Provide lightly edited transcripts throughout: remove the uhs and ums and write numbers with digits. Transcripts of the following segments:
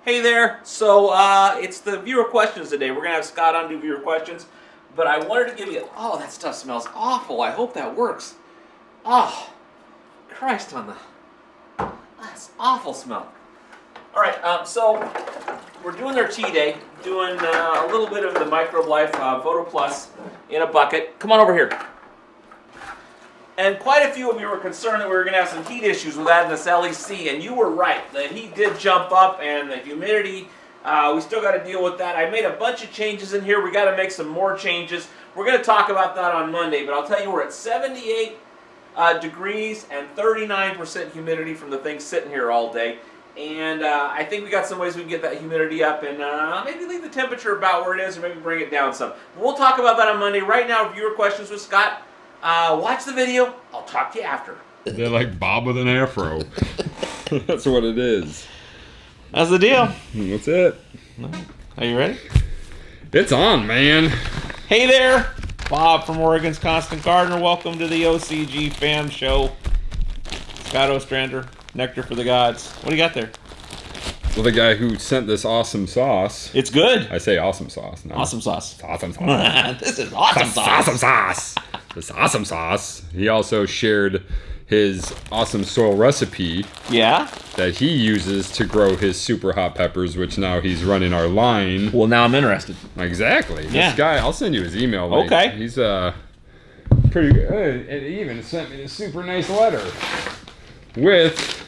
Hey there. So it's the viewer questions today. We're gonna have Scott on do viewer questions, but I wanted to give you. Oh, that stuff smells awful. I hope that works. Oh, Christ on the. That's awful smell. All right. So we're doing their tea day. Doing a little bit of the Microbe Life Photo Plus in a bucket. Come on over here. And quite a few of you were concerned that we were going to have some heat issues with adding this LEC, and you were right. The heat did jump up, and the humidity, we still got to deal with that. I made a bunch of changes in here. We got to make some more changes. We're going to talk about that on Monday, but I'll tell you we're at 78 degrees and 39% humidity from the thing sitting here all day. And I think we got some ways we can get that humidity up and maybe leave the temperature about where it is or maybe bring it down some. But we'll talk about that on Monday. Right now, viewer questions with Scott. Watch the video. I'll talk to you after. They're like Bob with an afro. That's what it is. That's the deal. That's it. Are you ready? It's on, man. Hey there. Bob from Oregon's Constant Gardener. Welcome to the OCGFAM show. Scott Ostrander, Nectar for the Gods. What do you got there? Well, the guy who sent this awesome sauce. It's good. I say awesome sauce. No. Awesome sauce. It's awesome sauce. This is awesome sauce. Awesome sauce. This awesome sauce. He also shared his awesome soil recipe. Yeah? That he uses to grow his super hot peppers, which now he's running our line. Well, now I'm interested. Exactly. Yeah. This guy, I'll send you his email. Like, okay. He's pretty good. And he even sent me a super nice letter with...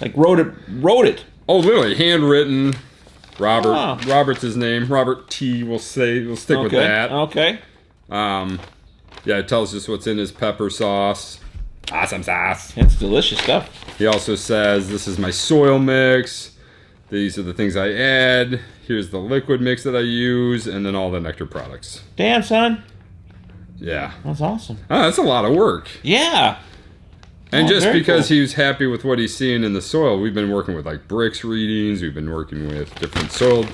Like wrote it. Oh, literally, handwritten. Robert. Oh. Robert's his name. Robert T. We'll stick with that. Okay. Yeah, it tells us what's in his pepper sauce. Awesome sauce. It's delicious stuff. He also says, this is my soil mix. These are the things I add. Here's the liquid mix that I use, and then all the nectar products. Damn, son. Yeah. That's awesome. Oh, that's a lot of work. Yeah. And just because cool. he was happy with what he's seeing in the soil, we've been working with like bricks readings. We've been working with different soil.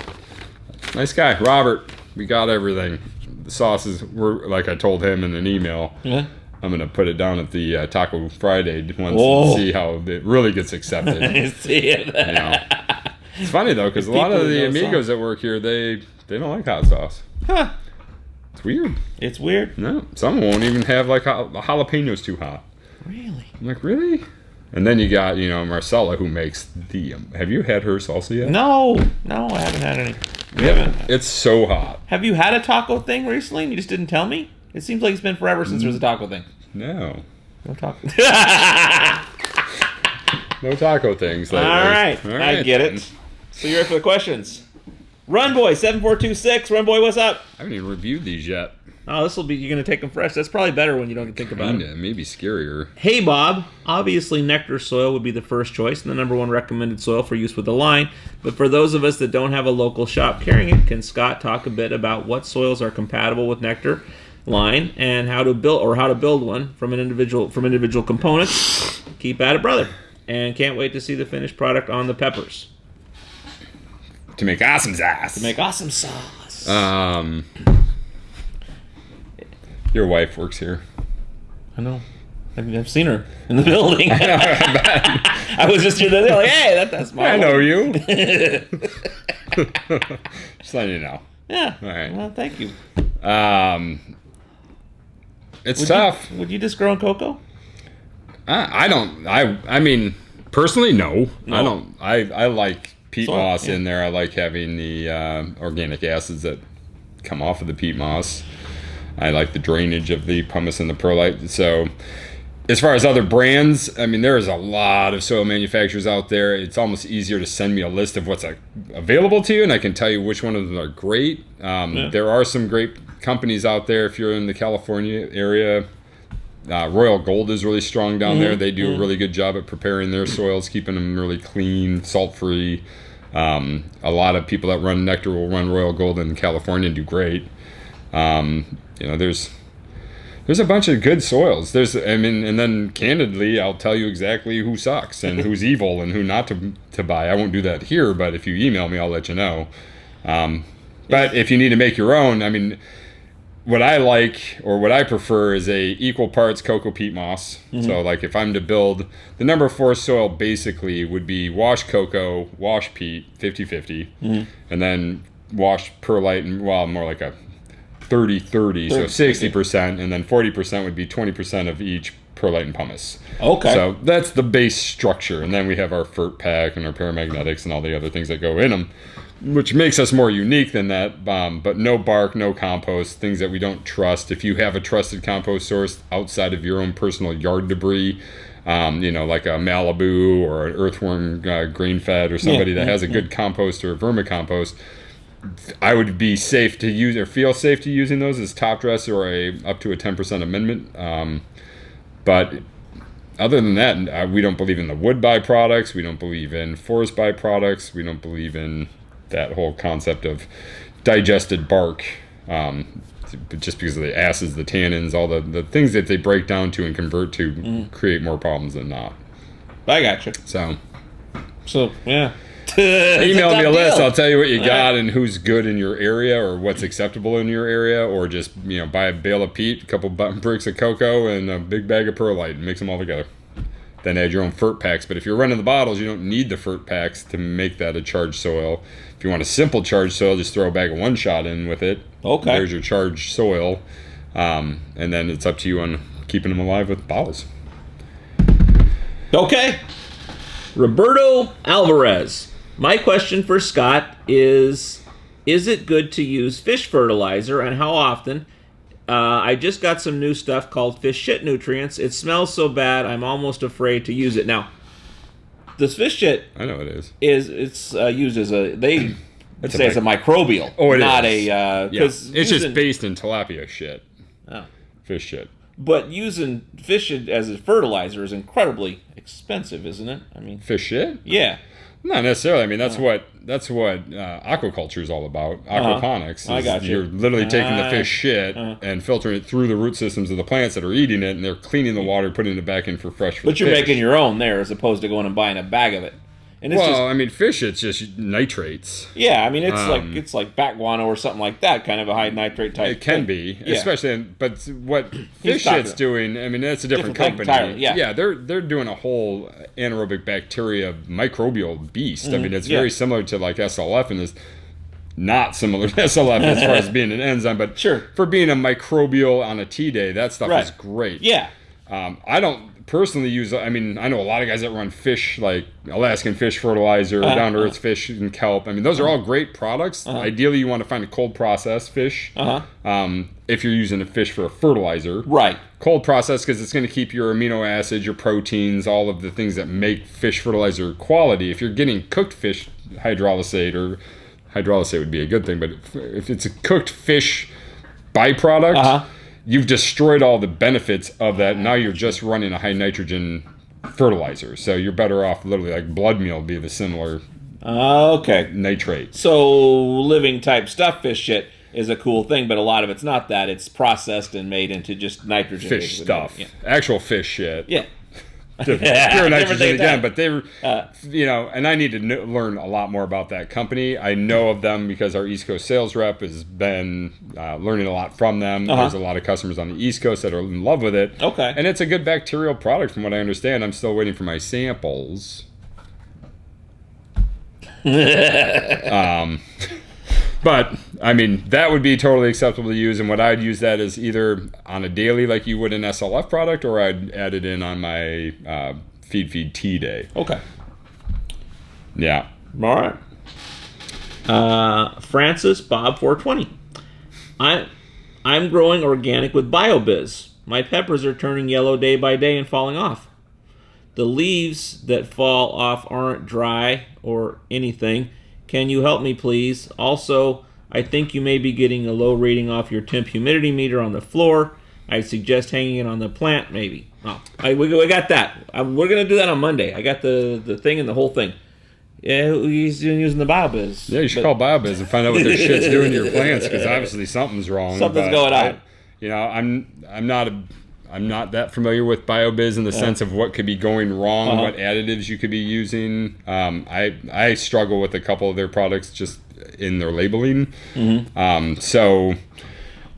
Nice guy, Robert. We got everything. The sauces were like I told him in an email. Yeah. I'm gonna put it down at the Taco Friday once Whoa. and see how it really gets accepted. See it. You know. It's funny though because a lot of the amigos that work here they don't like hot sauce. Huh. It's weird. It's weird. No, some won't even have like jalapenos too hot. Really? I'm like, really? And then you got, Marcella who makes the... have you had her salsa yet? No, I haven't had any. It's so hot. Have you had a taco thing recently and you just didn't tell me? It seems like it's been forever since there was a taco thing. No. No taco. No taco things lately. All right, I get it. So you're ready for the questions. Run Boy 7426. Run Boy, what's up? I haven't even reviewed these yet. Oh, this will be, you're going to take them fresh. That's probably better when you don't think about it. Maybe scarier. Hey, Bob. Obviously, nectar soil would be the first choice and the number one recommended soil for use with the line. But for those of us that don't have a local shop carrying it, can Scott talk a bit about what soils are compatible with nectar line and how to build one from individual components? Keep at it, brother. And can't wait to see the finished product on the peppers. To make awesome sauce. Your wife works here. I know. I've seen her in the building. I was just here the other day, like, hey, that's my I wife. know you. Just letting you know. Yeah. All right. Well, thank you. It's tough. Would you just grow in cocoa? I don't. I mean, personally, no. I don't. I like peat moss in there. I like having the organic acids that come off of the peat moss. I like the drainage of the pumice and the perlite. So, as far as other brands, I mean, there's a lot of soil manufacturers out there. It's almost easier to send me a list of what's available to you, and I can tell you which one of them are great. There are some great companies out there if you're in the California area. Royal Gold is really strong down there. They do a really good job at preparing their soils, keeping them really clean, salt-free. A lot of people that run nectar will run Royal Gold in California and do great. There's a bunch of good soils. And then candidly, I'll tell you exactly who sucks and who's evil and who not to buy. I won't do that here, but if you email me, I'll let you know. But if you need to make your own, I mean, what I like or what I prefer is a equal parts cocoa peat moss. So like if I'm to build, the number 4 soil basically would be wash cocoa, wash peat, 50-50, and then wash perlite, and well, more like a 30-30, so 60%, and then 40% would be 20% of each perlite and pumice. Okay. So that's the base structure, and then we have our fert pack and our paramagnetics and all the other things that go in them, which makes us more unique than that. But no bark, no compost, things that we don't trust. If you have a trusted compost source outside of your own personal yard debris, like a Malibu or an earthworm grain fed, or somebody that has a good compost or a vermicompost, I would be safe to use or feel safe to using those as top dress or up to a 10% amendment. But other than that, we don't believe in the wood byproducts. We don't believe in forest byproducts. We don't believe in that whole concept of digested bark, just because of the acids, the tannins, all the things that they break down to and convert to create more problems than not. I got you. So yeah. Email me a list. I'll tell you what you got and who's good in your area or what's acceptable in your area, or just buy a bale of peat, a couple bricks of cocoa, and a big bag of perlite, and mix them all together. Then add your own fert packs. But if you're running the bottles, you don't need the fert packs to make that a charged soil. If you want a simple charged soil, just throw a bag of one shot in with it. Okay. There's your charged soil, and then it's up to you on keeping them alive with bottles. Okay. Roberto Alvarez. My question for Scott is it good to use fish fertilizer, and how often? I just got some new stuff called fish shit nutrients. It smells so bad, I'm almost afraid to use it. Now, this fish shit, I know it is. It's used as it's a microbial. Oh, it not is. It's just based in tilapia shit. Oh. Fish shit. But using fish shit as a fertilizer is incredibly expensive, isn't it? I mean, fish shit? Yeah. Not necessarily. I mean, that's what aquaculture is all about. Aquaponics. I got you. You're literally taking the fish shit and filtering it through the root systems of the plants that are eating it, and they're cleaning the water, putting it back in for fresh. But you're making your own there, as opposed to going and buying a bag of it. And it's fish shit's just nitrates. Yeah, I mean it's like bat guano or something like that, kind of a high nitrate type. It can be, especially. But what fish shit's doing, I mean, that's a different company. Entirely, yeah, they're doing a whole anaerobic bacteria microbial beast. I mean, it's very similar to like SLF, and is not similar to SLF as far as being an enzyme, but for being a microbial on a tea day, that stuff is great. Yeah, I don't personally use. I mean, I know a lot of guys that run fish, like Alaskan fish fertilizer, down to earth fish and kelp. I mean, those are all great products. Ideally, you want to find a cold process fish. If you're using a fish for a fertilizer, right? Cold process, because it's going to keep your amino acids, your proteins, all of the things that make fish fertilizer quality. If you're getting cooked fish hydrolysate would be a good thing, but if it's a cooked fish byproduct. You've destroyed all the benefits of that. Now you're just running a high nitrogen fertilizer. So you're better off literally like blood meal would be the similar nitrate. So living type stuff fish shit is a cool thing, but a lot of it's not that. It's processed and made into just nitrogen. Fish stuff. Yeah. Actual fish shit. Yeah. Pure nitrogen again, but they were, and I need to learn a lot more about that company. I know of them because our East Coast sales rep has been learning a lot from them. There's a lot of customers on the East Coast that are in love with it. Okay. And it's a good bacterial product from what I understand. I'm still waiting for my samples. But, I mean, that would be totally acceptable to use, and what I'd use that is either on a daily like you would an SLF product, or I'd add it in on my feed tea day. Okay. Yeah. All right. Francis Bob 420. I'm growing organic with BioBiz. My peppers are turning yellow day by day and falling off. The leaves that fall off aren't dry or anything. Can you help me, please? Also, I think you may be getting a low reading off your temp humidity meter on the floor. I'd suggest hanging it on the plant, maybe. Oh, we got that. We're going to do that on Monday. I got the thing and the whole thing. Yeah, he's using the BioBiz. Yeah, you should call BioBiz and find out what their shit's doing to your plants, because obviously something's wrong. Something's going on. I'm not that familiar with BioBiz in the sense of what could be going wrong, what additives you could be using. I struggle with a couple of their products just in their labeling. So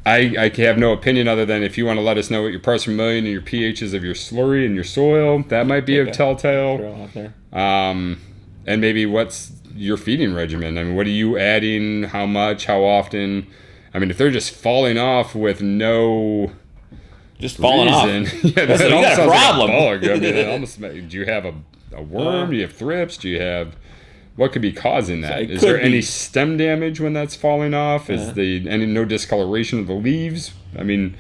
I have no opinion other than if you want to let us know what your parts per million and your pHs of your slurry and your soil, that might be a telltale. Throw out there. And maybe what's your feeding regimen? I mean, what are you adding? How much? How often? I mean, if they're just falling off with no falling reason, off. yeah, that You got a problem. Like a bug. I mean, it almost, do you have a worm? Do you have thrips? Do you have... What could be causing that? Is there any stem damage when that's falling off? Is no discoloration of the leaves? I mean,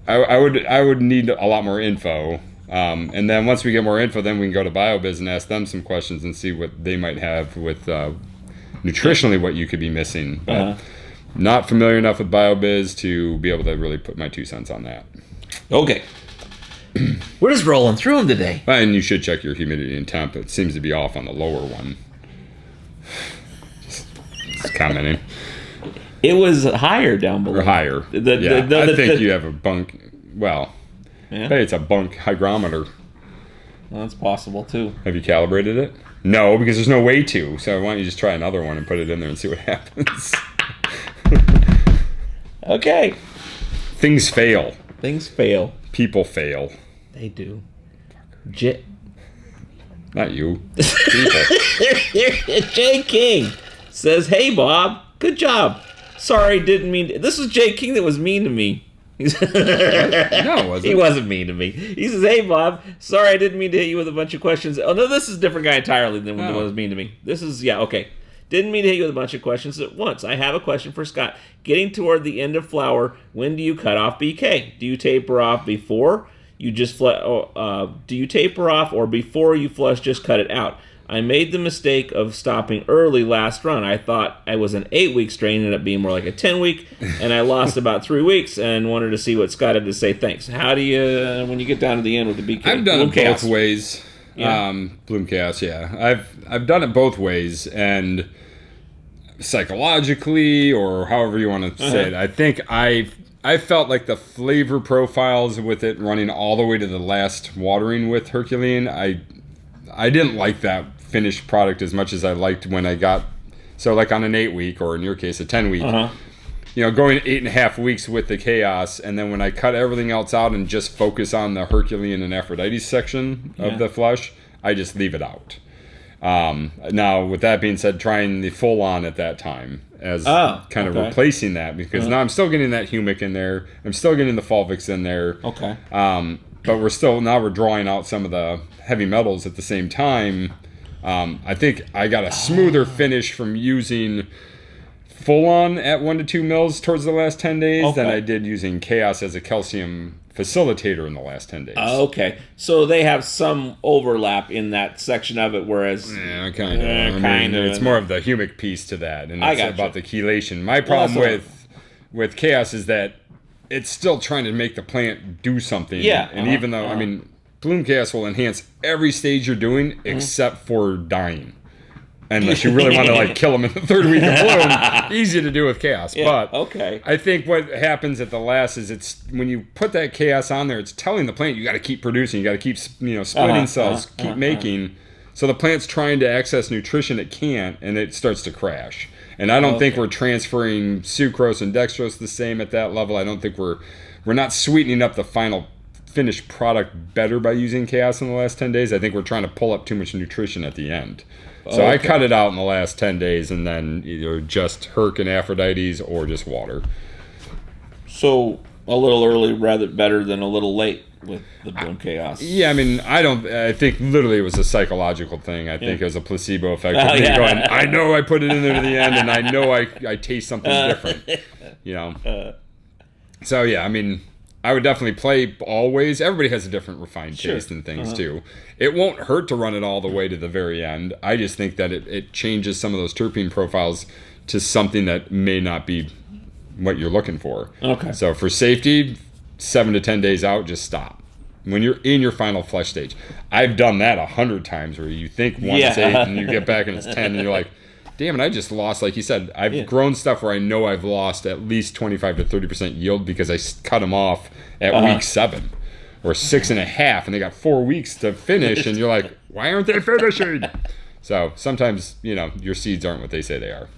I would need a lot more info. And then once we get more info, then we can go to BioBiz and ask them some questions and see what they might have with nutritionally what you could be missing. But not familiar enough with BioBiz to be able to really put my 2 cents on that. Okay. We're just rolling through them today. And you should check your humidity and temp. It seems to be off on the lower one. Just commenting. It was higher down below. Or higher. I think you have a bunk. Well, hey, it's a bunk hygrometer. Well, that's possible too. Have you calibrated it? No, because there's no way to. So why don't you just try another one and put it in there and see what happens? Okay. Things fail. Things fail. People fail. They do. Not you. People. Jay King says, "Hey Bob, good job. Sorry, didn't mean to." This was Jay King that was mean to me. No, it wasn't. He wasn't mean to me. He says, "Hey Bob, sorry I didn't mean to hit you with a bunch of questions." Oh no, this is a different guy entirely than the one that was mean to me. This is okay. Didn't mean to hit you with a bunch of questions at once. I have a question for Scott. Getting toward the end of flower, when do you cut off BK? Do you taper off before you just do you taper off, or before you flush, just cut it out? I made the mistake of stopping early last run. I thought I was an 8-week strain, ended up being more like a 10-week, and I lost about 3 weeks and wanted to see what Scott had to say. Thanks. How do you, when you get down to the end with the BK? I've done it both ways. Yeah. Bloom chaos, yeah. I've done it both ways, and psychologically, or however you want to say it, I think I felt like the flavor profiles with it running all the way to the last watering with Herculean, I didn't like that finished product as much as I liked when I got, so like on an 8-week, or in your case a 10-week, going 8.5 weeks with the chaos, and then when I cut everything else out and just focus on the Herculean and Aphrodite section of the flush, I just leave it out. Now, with that being said, trying the full on at that time as kind of replacing that, because now I'm still getting that humic in there. I'm still getting the fulvics in there. Okay. But we're drawing out some of the heavy metals at the same time. I think I got a smoother finish from using full on at 1 to 2 mils towards the last 10 days than I did using Chaos as a calcium facilitator in the last 10 days. Okay. So they have some overlap in that section of it, whereas... Yeah, kind of. It's more of the humic piece to that, and it's about the chelation. My problem with Chaos is that it's still trying to make the plant do something. Yeah. And even though, Bloom Chaos will enhance every stage you're doing except for dying. Unless you really want to kill them in the 3rd week of bloom. Easy to do with Chaos. Yeah, but I think what happens at the last is it's when you put that Chaos on there, it's telling the plant you got to keep producing, you got to keep splitting cells, keep making. So the plant's trying to access nutrition it can't, and it starts to crash. And I don't think we're transferring sucrose and dextrose the same at that level. I don't think we're not sweetening up the final finished product better by using Chaos in the last 10 days. I think we're trying to pull up too much nutrition at the end. So I cut it out in the last 10 days, and then either just Herc and Aphrodites or just water. So a little early better than a little late with the Bloom Chaos. Yeah, I think literally it was a psychological thing. I think it was a placebo effect of me going, I know I put it in there to the end, and I know I taste something different. So yeah, I would definitely play always. Everybody has a different refined taste and things too. It won't hurt to run it all the way to the very end. I just think that it changes some of those terpene profiles to something that may not be what you're looking for. Okay. So for safety, 7 to 10 days out, just stop. When you're in your final flush stage. I've done that 100 times where you think one is 8 and you get back and it's 10 and you're like, damn it, I just lost, like you said, I've grown stuff where I know I've lost at least 25 to 30% yield because I cut them off at week 7 or 6.5, and they got 4 weeks to finish, and you're like, why aren't they finishing? So sometimes, your seeds aren't what they say they are.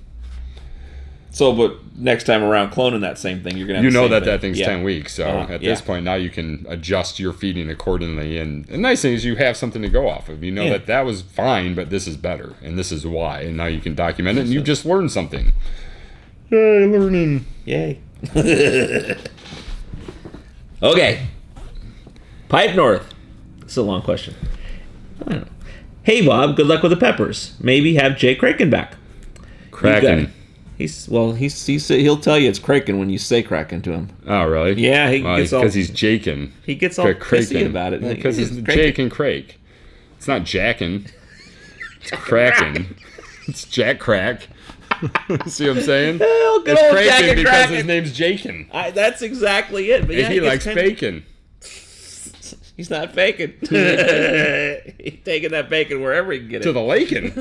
So, but next time around, cloning that same thing, you're gonna have the same that thing. thing's 10 weeks. So at Yeah. this point, now you can adjust your feeding accordingly. And the nice thing is you have something to go off of. You know that was fine, but this is better, and this is why. And now you can document it, and you've just learned something. Yay, learning! Yay! Okay. Pipe North. It's a long question. I don't know. Hey Bob, good luck with the peppers. Maybe have Jay Kraken back. Kraken. He'll tell you it's Kraken when you say Kraken to him. Oh, really? Yeah, he gets all because he's Jakin. He gets all pissy about it Because he's Jake and Crake. It's not Jackin. It's Kraken. It's Jack Crack. See what I'm saying? Hell, good It's old Kraken Jack and because Kraken. his name's Jakin. That's exactly it. But yeah, And he likes bacon. He's not faking. He's taking that bacon wherever he can get To it. the lakin.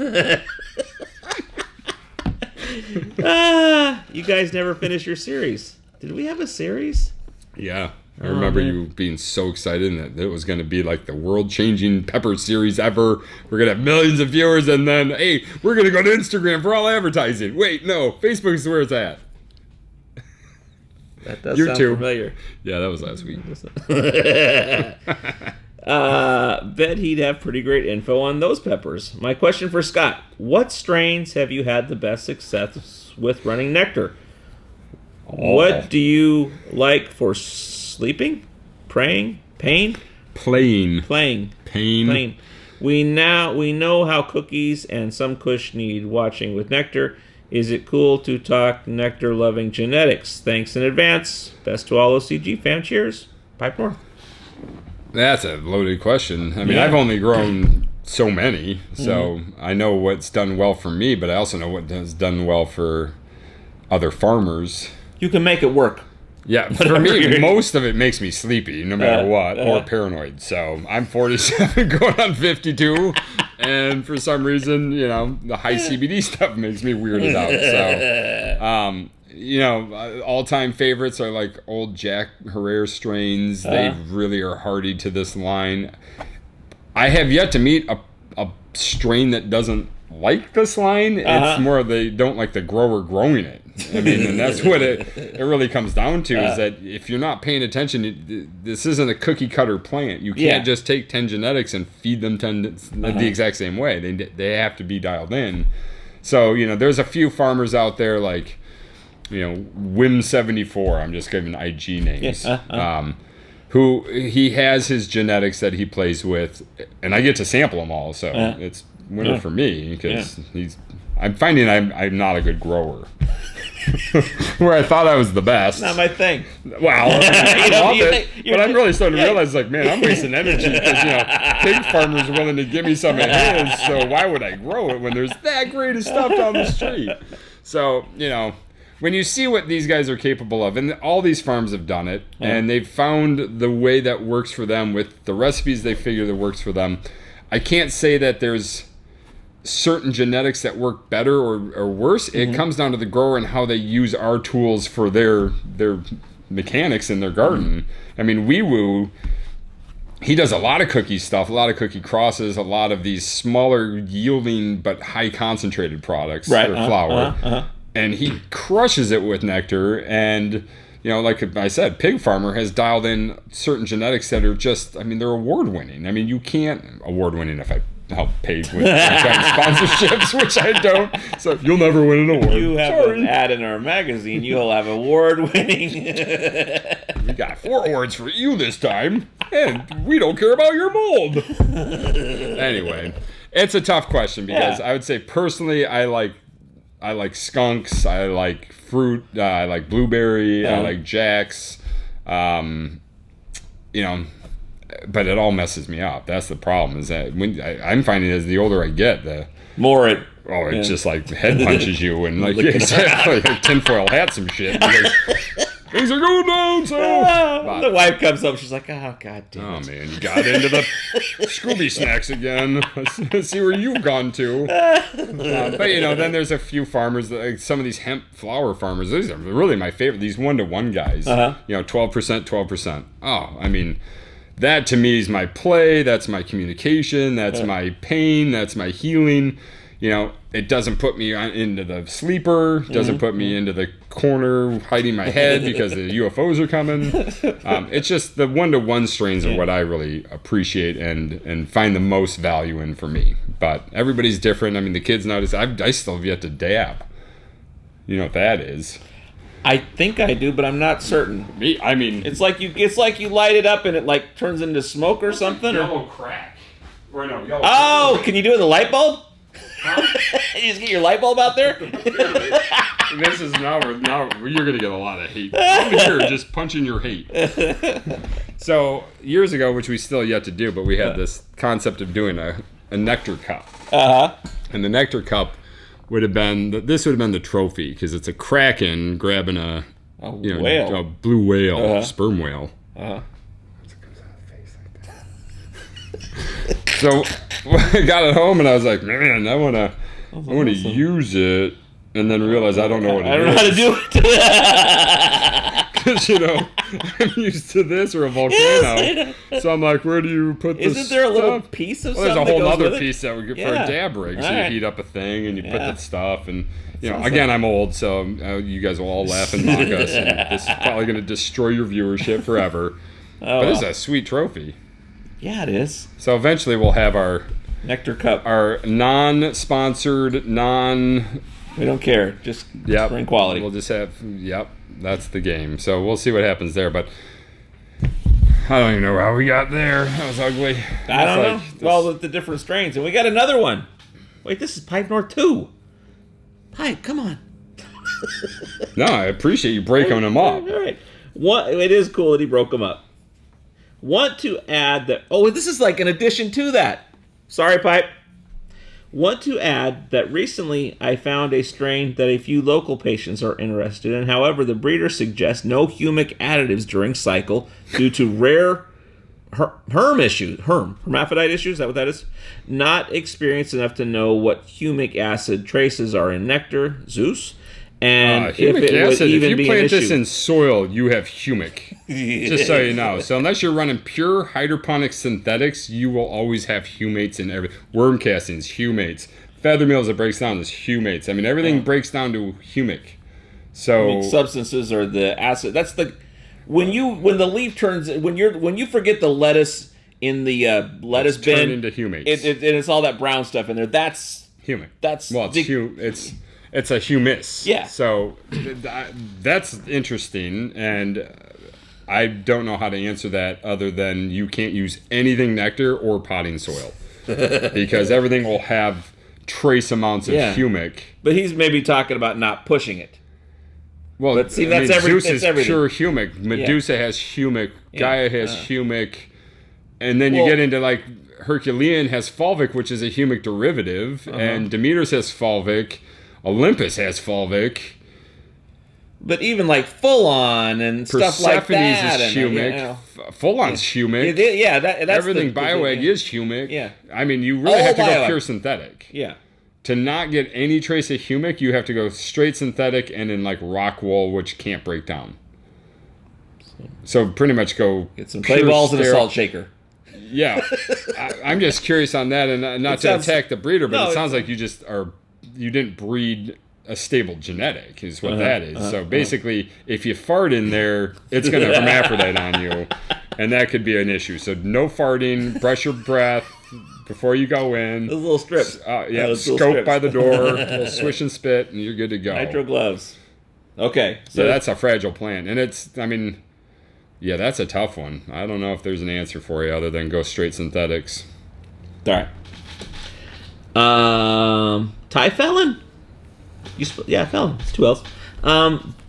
You guys never finished your series. Did we have a series? Yeah. I remember you being so excited that it was going to be like the world-changing pepper series ever. We're going to have millions of viewers, and then, hey, we're going to go to Instagram for all advertising. Wait, no, Facebook is where it's at. That does You sound too. familiar. Yeah, that was last week. Bet he'd have pretty great info on those peppers. My question for Scott: what strains have you had the best success with running nectar? What do you like for sleeping, praying, pain, Playing. playing, Pain. playing? We know how cookies and some kush need watching with nectar. Is it cool to talk nectar-loving genetics? Thanks in advance. Best to all OCG fam. Cheers. Pipe North. That's a loaded question. I mean, Yeah. I've only grown so many, so I know what's done well for me, but I also know what has done well for other farmers. You can make it work. Yeah, for me, most of it makes me sleepy, no matter what, or paranoid. So I'm 47, going on 52, and for some reason, the high CBD stuff makes me weirded out. So, all-time favorites are like old Jack Herrera strains. They really are hardy to this line. I have yet to meet a strain that doesn't like this line. It's more they don't like the grower growing it. I mean, and that's what it really comes down to, is that if you're not paying attention, this isn't a cookie cutter plant. You can't just take 10 genetics and feed them 10 the exact same way. They have to be dialed in. So, there's a few farmers out there like, Wim74, I'm just giving IG names, who he has his genetics that he plays with, and I get to sample them all, so it's winner for me, because I'm finding I'm not a good grower. Where I thought I was the best. Not my thing. Wow, I love it. But I'm really starting to realize, like, man, I'm wasting energy because, pig farmers are willing to give me some of his, so why would I grow it when there's that great of stuff down the street? So, when you see what these guys are capable of, and all these farms have done it, and they've found the way that works for them with the recipes they figure that works for them, I can't say that there's certain genetics that work better or worse. It comes down to the grower and how they use our tools for their mechanics in their garden. I mean, Wee Woo, he does a lot of cookie stuff, a lot of cookie crosses, a lot of these smaller yielding but high concentrated products for flour. And he crushes it with nectar. And, like I said, Pig Farmer has dialed in certain genetics that are just, they're award winning. I mean, you can't award winning if I help pay with sponsorships, which I don't. So you'll never win an award. You have an ad in our magazine. You'll have award-winning. We got 4 awards for you this time, and we don't care about your mold. Anyway, it's a tough question because I would say personally, I like skunks, I like fruit, I like blueberry, I like jacks. But it all messes me up. That's the problem. Is that when I'm finding as the older I get, the more it. Oh, it just like head punches you and like exactly like tinfoil hat some shit. Because things are going down. So the wife comes up. She's like, "Oh God damn it! Oh man, you got into the Scooby snacks again. Let's see where you've gone to." But then there's a few farmers, like some of these hemp flower farmers. These are really my favorite. These 1-to-1 guys. 12%. Oh, that to me is my play. That's my communication. That's my pain. That's my healing. it doesn't put me into the sleeper, doesn't put me into the corner hiding my head because the UFOs are coming. It's just the 1-to-1 strains are what I really appreciate and find the most value in for me. But everybody's different. I mean, the kids nowadays, I still have yet to dab. You know what that is? I think I do, but I'm not certain. It's like you light it up and it like turns into smoke or something. Yellow crack. Or no, yellow. Oh, can you do it in the light bulb? Huh? You just get your light bulb out there. This is now you're gonna get a lot of hate. I'm here just punching your hate. So years ago, which we still yet to do, but we had this concept of doing a nectar cup. And the nectar cup would have been the trophy because it's a kraken grabbing a whale, a blue whale, sperm whale. So I got it home and I was like, man, I want to use it, and then realize I don't know what it is. I don't know how to do it. Because I'm used to this or a volcano. So I'm like, where do you put this? Isn't there a little piece of something? There's a whole that goes other with piece that we get for a dab rig. So you heat up a thing and you put that stuff and. Again, I'm old, so you guys will all laugh and mock us. And this is probably going to destroy your viewership forever. But this is a sweet trophy. Yeah, it is. So eventually we'll have our nectar cup, our non-sponsored, We don't care. Just bring quality. We'll just have. That's the game. So we'll see what happens there. But I don't even know how we got there. That was ugly. I don't know. Well, the different strains, and we got another one. Wait, this is Pipe North 2. Pipe, come on. No, I appreciate you breaking them up. All right. It is cool that he broke them up. Want to add that... Oh, this is like an addition to that. Sorry, Pipe. Want to add that recently I found a strain that a few local patients are interested in. However, the breeder suggests no humic additives during cycle due to rare hermaphrodite issues. Is that what that is? Not experienced enough to know what humic acid traces are in nectar, Zeus. And if it acid, would even if you be plant an this issue. in soil, you have humic. Just so you know. So unless you're running pure hydroponic synthetics, you will always have humates in everything. Worm castings, humates. Feather mills, it breaks down as humates. I mean, everything breaks down to humic. So substances are the acid. That's the when the leaf turns when you forget the lettuce in the lettuce bin turned into humates. And it's all that brown stuff in there. That's humic. That's it's a humus. Yeah. So that's interesting, and I don't know how to answer that other than you can't use anything nectar or potting soil because everything will have trace amounts of humic. But he's maybe talking about not pushing it. Well, but see, that's everything. Zeus is pure humic. Medusa has humic. Gaia has humic. And then you get into like Herculean has fulvic, which is a humic derivative, and Demeter's has fulvic. Olympus has fulvic. But even like full on and stuff like that. Persephone's is humic. Full on's humic. That's everything bioegg is humic. Yeah. I mean, you really have to go pure synthetic. Yeah. To not get any trace of humic, you have to go straight synthetic and in like rock wool, which can't break down. So pretty much go get some clay balls and a salt shaker. Yeah. I'm just curious on that, and not to attack the breeder, but it sounds like you didn't breed a stable genetic is what that is. So basically, if you fart in there, it's going to hermaphrodite on you, and that could be an issue. So no farting, brush your breath before you go in. Those little strips. Scope by the door, little swish and spit, and you're good to go. Nitro gloves. Okay. So that's a fragile plant, and that's a tough one. I don't know if there's an answer for you other than go straight synthetics. All right. Typhelon? Felon. It's 2 L's.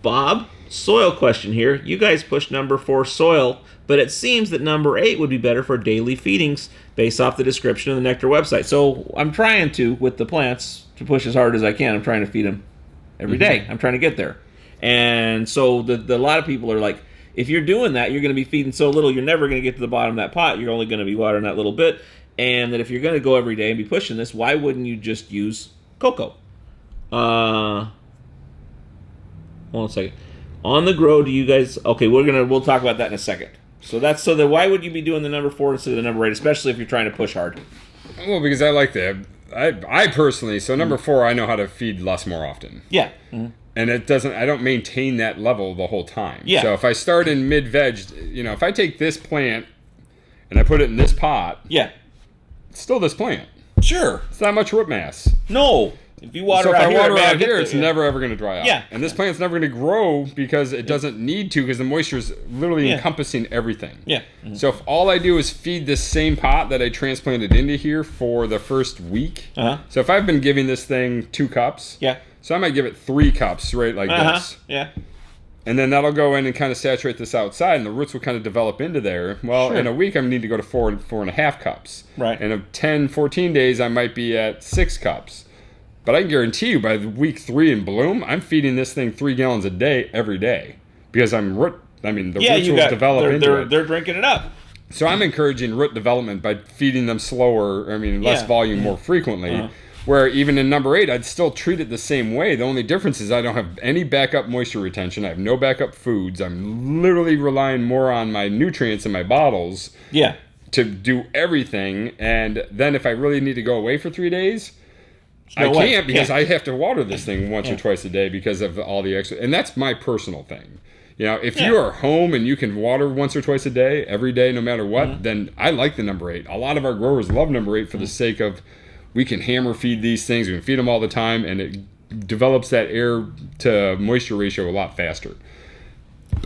Bob, soil question here. You guys pushed number 4 soil, but it seems that number 8 would be better for daily feedings based off the description of the Nectar website. So I'm trying to, with the plants, to push as hard as I can. I'm trying to feed them every day. I'm trying to get there. And so a lot of people are like, if you're doing that, you're going to be feeding so little, you're never going to get to the bottom of that pot. You're only going to be watering that little bit. And that if you're going to go every day and be pushing this, why wouldn't you just use cocoa? Hold on a second. On the grow, do you guys... Okay, we'll talk about that in a second. So then why would you be doing the number 4 instead of the number 8, especially if you're trying to push hard? Well, because I like that. I personally, so number 4, I know how to feed less more often. Yeah. And I don't maintain that level the whole time. Yeah. So if I start in mid-veg, if I take this plant and I put it in this pot, Yeah. it's still this plant. Sure. It's not much root mass. No. If you water So if out I here, water man, out here, it's never ever going to dry out. Yeah. And this plant's never going to grow because it doesn't need to, because the moisture is literally encompassing everything. Yeah. So if all I do is feed this same pot that I transplanted into here for the first week, so if I've been giving this thing 2 cups, so I might give it 3 cups, right, like this. Yeah. And then that'll go in and kind of saturate this outside, and the roots will kind of develop into there. Well, in a week, I need to go to 4.5 cups. Right. And of 10, 14 days, I might be at 6 cups. But I can guarantee you, by week 3 in bloom, I'm feeding this thing 3 gallons a day every day, because the roots will develop into it. They're drinking it up. So I'm encouraging root development by feeding them slower. Less volume more frequently. Where even in number 8, I'd still treat it the same way. The only difference is I don't have any backup moisture retention. I have no backup foods. I'm literally relying more on my nutrients in my bottles to do everything. And then if I really need to go away for 3 days, I can't, because I have to water this thing once or twice a day because of all the extra. And that's my personal thing. If you are home and you can water once or twice a day, every day, no matter what, then I like the number 8. A lot of our growers love number 8 for the sake of, we can hammer feed these things. We can feed them all the time, and it develops that air to moisture ratio a lot faster.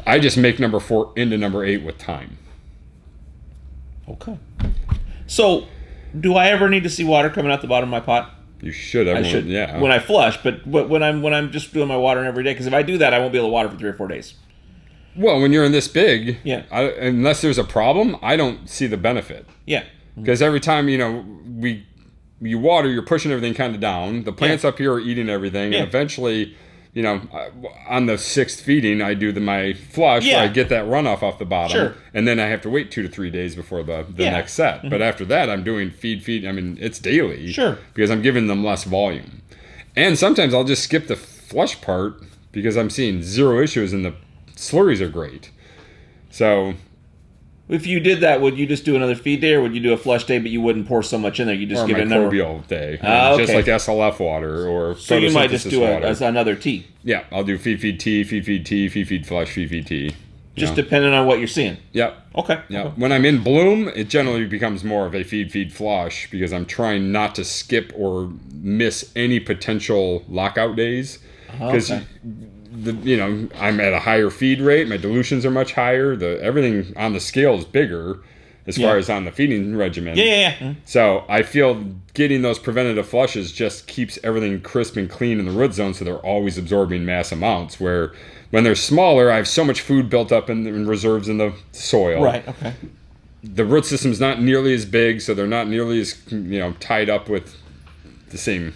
I just make number 4 into number 8 with time. Okay. So, do I ever need to see water coming out the bottom of my pot? You should. I should. Yeah. When I flush, but when I'm just doing my watering every day, because if I do that, I won't be able to water for 3 or 4 days. Well, when you're in this big, unless there's a problem, I don't see the benefit. Yeah. Because every time you water, you're pushing everything kind of down. The plants up here are eating everything, and eventually, on the 6th feeding, I do my flush, where I get that runoff off the bottom, and then I have to wait 2 to 3 days before the next set. But after that, I'm doing feed. It's daily, because I'm giving them less volume. And sometimes I'll just skip the flush part because I'm seeing 0 issues, and the slurries are great. So, if you did that, would you just do another feed day, or would you do a flush day, but you wouldn't pour so much in there? You just give it another microbial day, okay. Just like SLF water or so you might just do water. Another tea. Yeah, I'll do feed tea, feed tea, feed flush, feed tea. Just depending on what you're seeing. Yep. Okay. Yep. Okay. When I'm in bloom, it generally becomes more of a feed flush, because I'm trying not to skip or miss any potential lockout days. Because I'm at a higher feed rate, my dilutions are much higher, everything on the scale is bigger as far as on the feeding regimen. Yeah. So I feel getting those preventative flushes just keeps everything crisp and clean in the root zone, so they're always absorbing mass amounts, where when they're smaller, I have so much food built up in reserves in the soil. Right, okay. The root system's not nearly as big, so they're not nearly as tied up with the same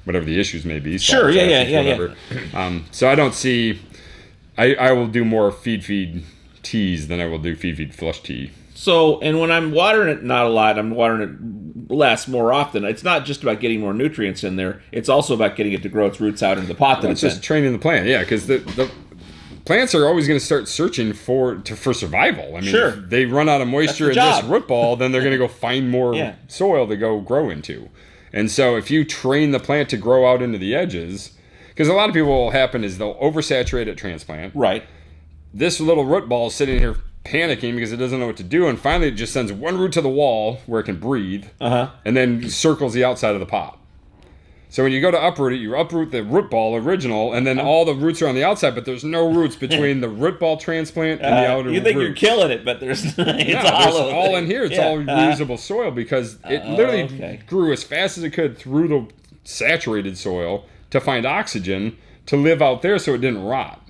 whatever the issues may be. Sure, yeah. So I don't see. I will do more feed teas than I will do feed flush tea. So, and when I'm watering it, not a lot, I'm watering it less, more often. It's not just about getting more nutrients in there. It's also about getting it to grow its roots out into the pot that it's just training the plant, because the plants are always going to start searching for survival. If they run out of moisture in this root ball, then they're going to go find more soil to go grow into. And so if you train the plant to grow out into the edges, because a lot of people, what will happen is they'll oversaturate at transplant. Right. This little root ball is sitting here panicking because it doesn't know what to do, and finally it just sends one root to the wall where it can breathe, and then circles the outside of the pot. So when you go to uproot it, you uproot the root ball original, and then all the roots are on the outside, but there's no roots between the root ball transplant and the outer You think roots. You're killing it, but there's it's all in here. It's all reusable soil, because it literally grew as fast as it could through the saturated soil to find oxygen to live out there, so it didn't rot.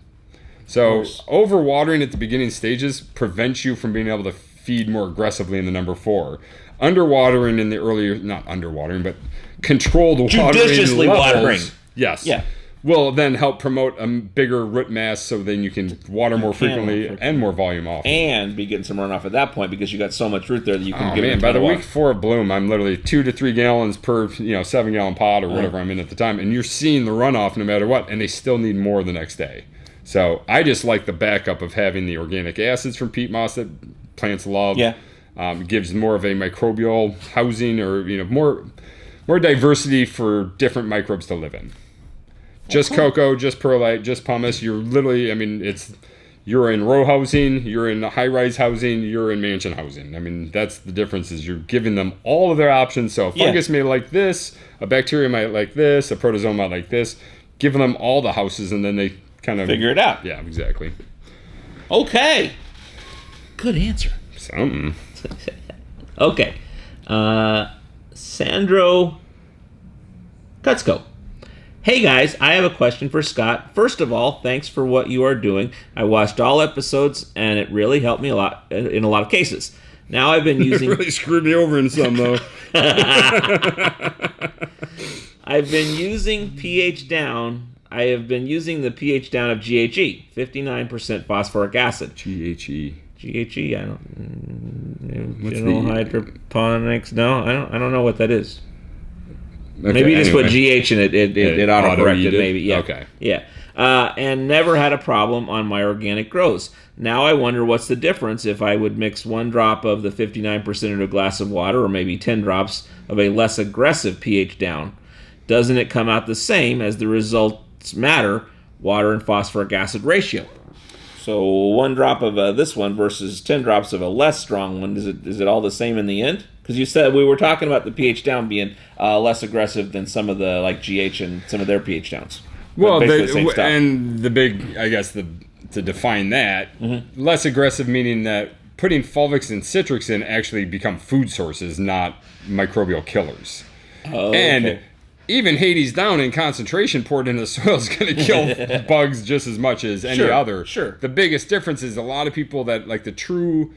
So overwatering at the beginning stages prevents you from being able to feed more aggressively in the number 4. Underwatering in the earlier, not underwatering, but controlled watering judiciously levels, watering. Yes. Yeah. Will then help promote a bigger root mass, so then you can water more frequently and more volume off. And be getting some runoff at that point, because you got so much root there that you can give it. By the week 4 of bloom, I'm literally 2 to 3 gallons per 7-gallon pot or whatever I'm in at the time, and you're seeing the runoff no matter what, and they still need more the next day. So I just like the backup of having the organic acids from peat moss that plants love. Yeah. Gives more of a microbial housing, or more more diversity for different microbes to live in. Just cocoa, just perlite, just pumice. You're literally, I mean, you're in row housing, you're in high-rise housing, you're in mansion housing. I mean, that's the difference is you're giving them all of their options. So a fungus may like this, a bacteria might like this, a protozoa might like this. Giving them all the houses, and then they kind of... Figure it out. Yeah, exactly. Okay. Good answer. Something. Okay. Sandro Kutsko. Hey guys, I have a question for Scott. First of all, thanks for what you are doing. I watched all episodes and it really helped me a lot in a lot of cases. Now I've been using... It really screwed me over in some, though. I've been using pH down. I have been using the pH down of GHE, 59% phosphoric acid. GHE. GHE, I don't... General hydroponics? No, I don't know what that is. Okay, maybe you just anyway. put GH and it auto-corrected, maybe. Yeah. Okay. Yeah. And never had a problem on my organic grows. Now I wonder what's the difference if I would mix 1 drop of the 59% in a glass of water, or maybe 10 drops of a less aggressive pH down. Doesn't it come out the same as the results matter, water and phosphoric acid ratio? So 1 drop of this one versus 10 drops of a less strong one, is it all the same in the end? Because you said we were talking about the pH down being less aggressive than some of the like GH and some of their pH downs. Well, Basically the same stuff. and the big, I guess, to define that, less aggressive meaning that putting fulvics and citrics in actually become food sources, not microbial killers. Oh, and okay. even Hades down in concentration poured into the soil is going to kill bugs just as much as any other. Sure. The biggest difference is a lot of people that like the true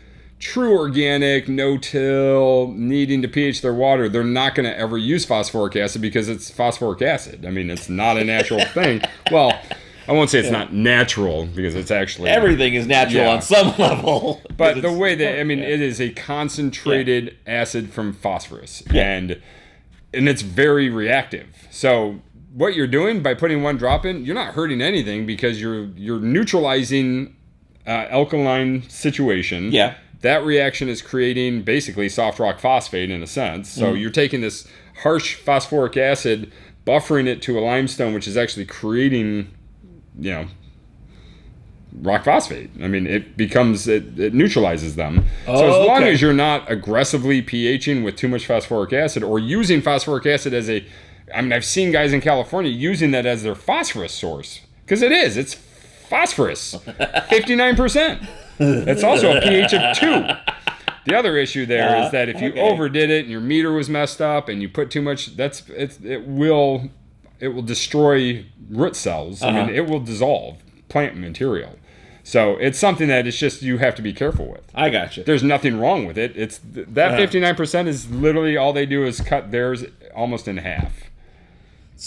organic, no-till, needing to pH their water, they're not going to ever use phosphoric acid because it's phosphoric acid. I mean, it's not a natural thing. Well, I won't say it's not natural because it's actually... Everything is natural on some level. But the way that, I mean, it is a concentrated acid from phosphorus. Yeah. And it's very reactive. So what you're doing by putting 1 drop in, you're not hurting anything because you're neutralizing alkaline situation. Yeah. That reaction is creating basically soft rock phosphate in a sense. So you're taking this harsh phosphoric acid, buffering it to a limestone, which is actually creating, rock phosphate. I mean, it neutralizes them. So as long as you're not aggressively pHing with too much phosphoric acid or using phosphoric acid as I've seen guys in California using that as their phosphorus source. Because it's phosphorus, 59%. It's also a pH of 2. The other issue there is that if you overdid it and your meter was messed up and you put too much, it will destroy root cells. I mean, it will dissolve plant material. So it's something that it's just you have to be careful with. I got you. There's nothing wrong with it. It's that 59% is literally all they do is cut theirs almost in half.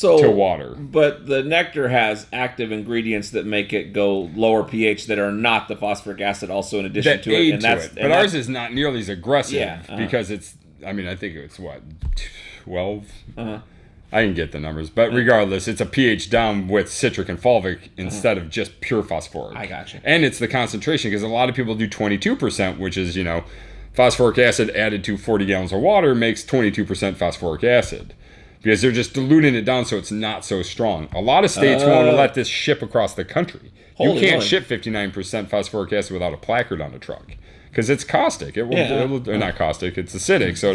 To water. But the nectar has active ingredients that make it go lower pH that are not the phosphoric acid also in addition to it. But ours is not nearly as aggressive because it's, I think it's what, 12? I can get the numbers. But regardless, it's a pH down with citric and fulvic instead of just pure phosphoric. I got you. And it's the concentration because a lot of people do 22%, which is, phosphoric acid added to 40 gallons of water makes 22% phosphoric acid. Because they're just diluting it down so it's not so strong. A lot of states won't let this ship across the country. You can't ship 59% phosphoric acid without a placard on the truck. Because it's caustic. It will not caustic, it's acidic, so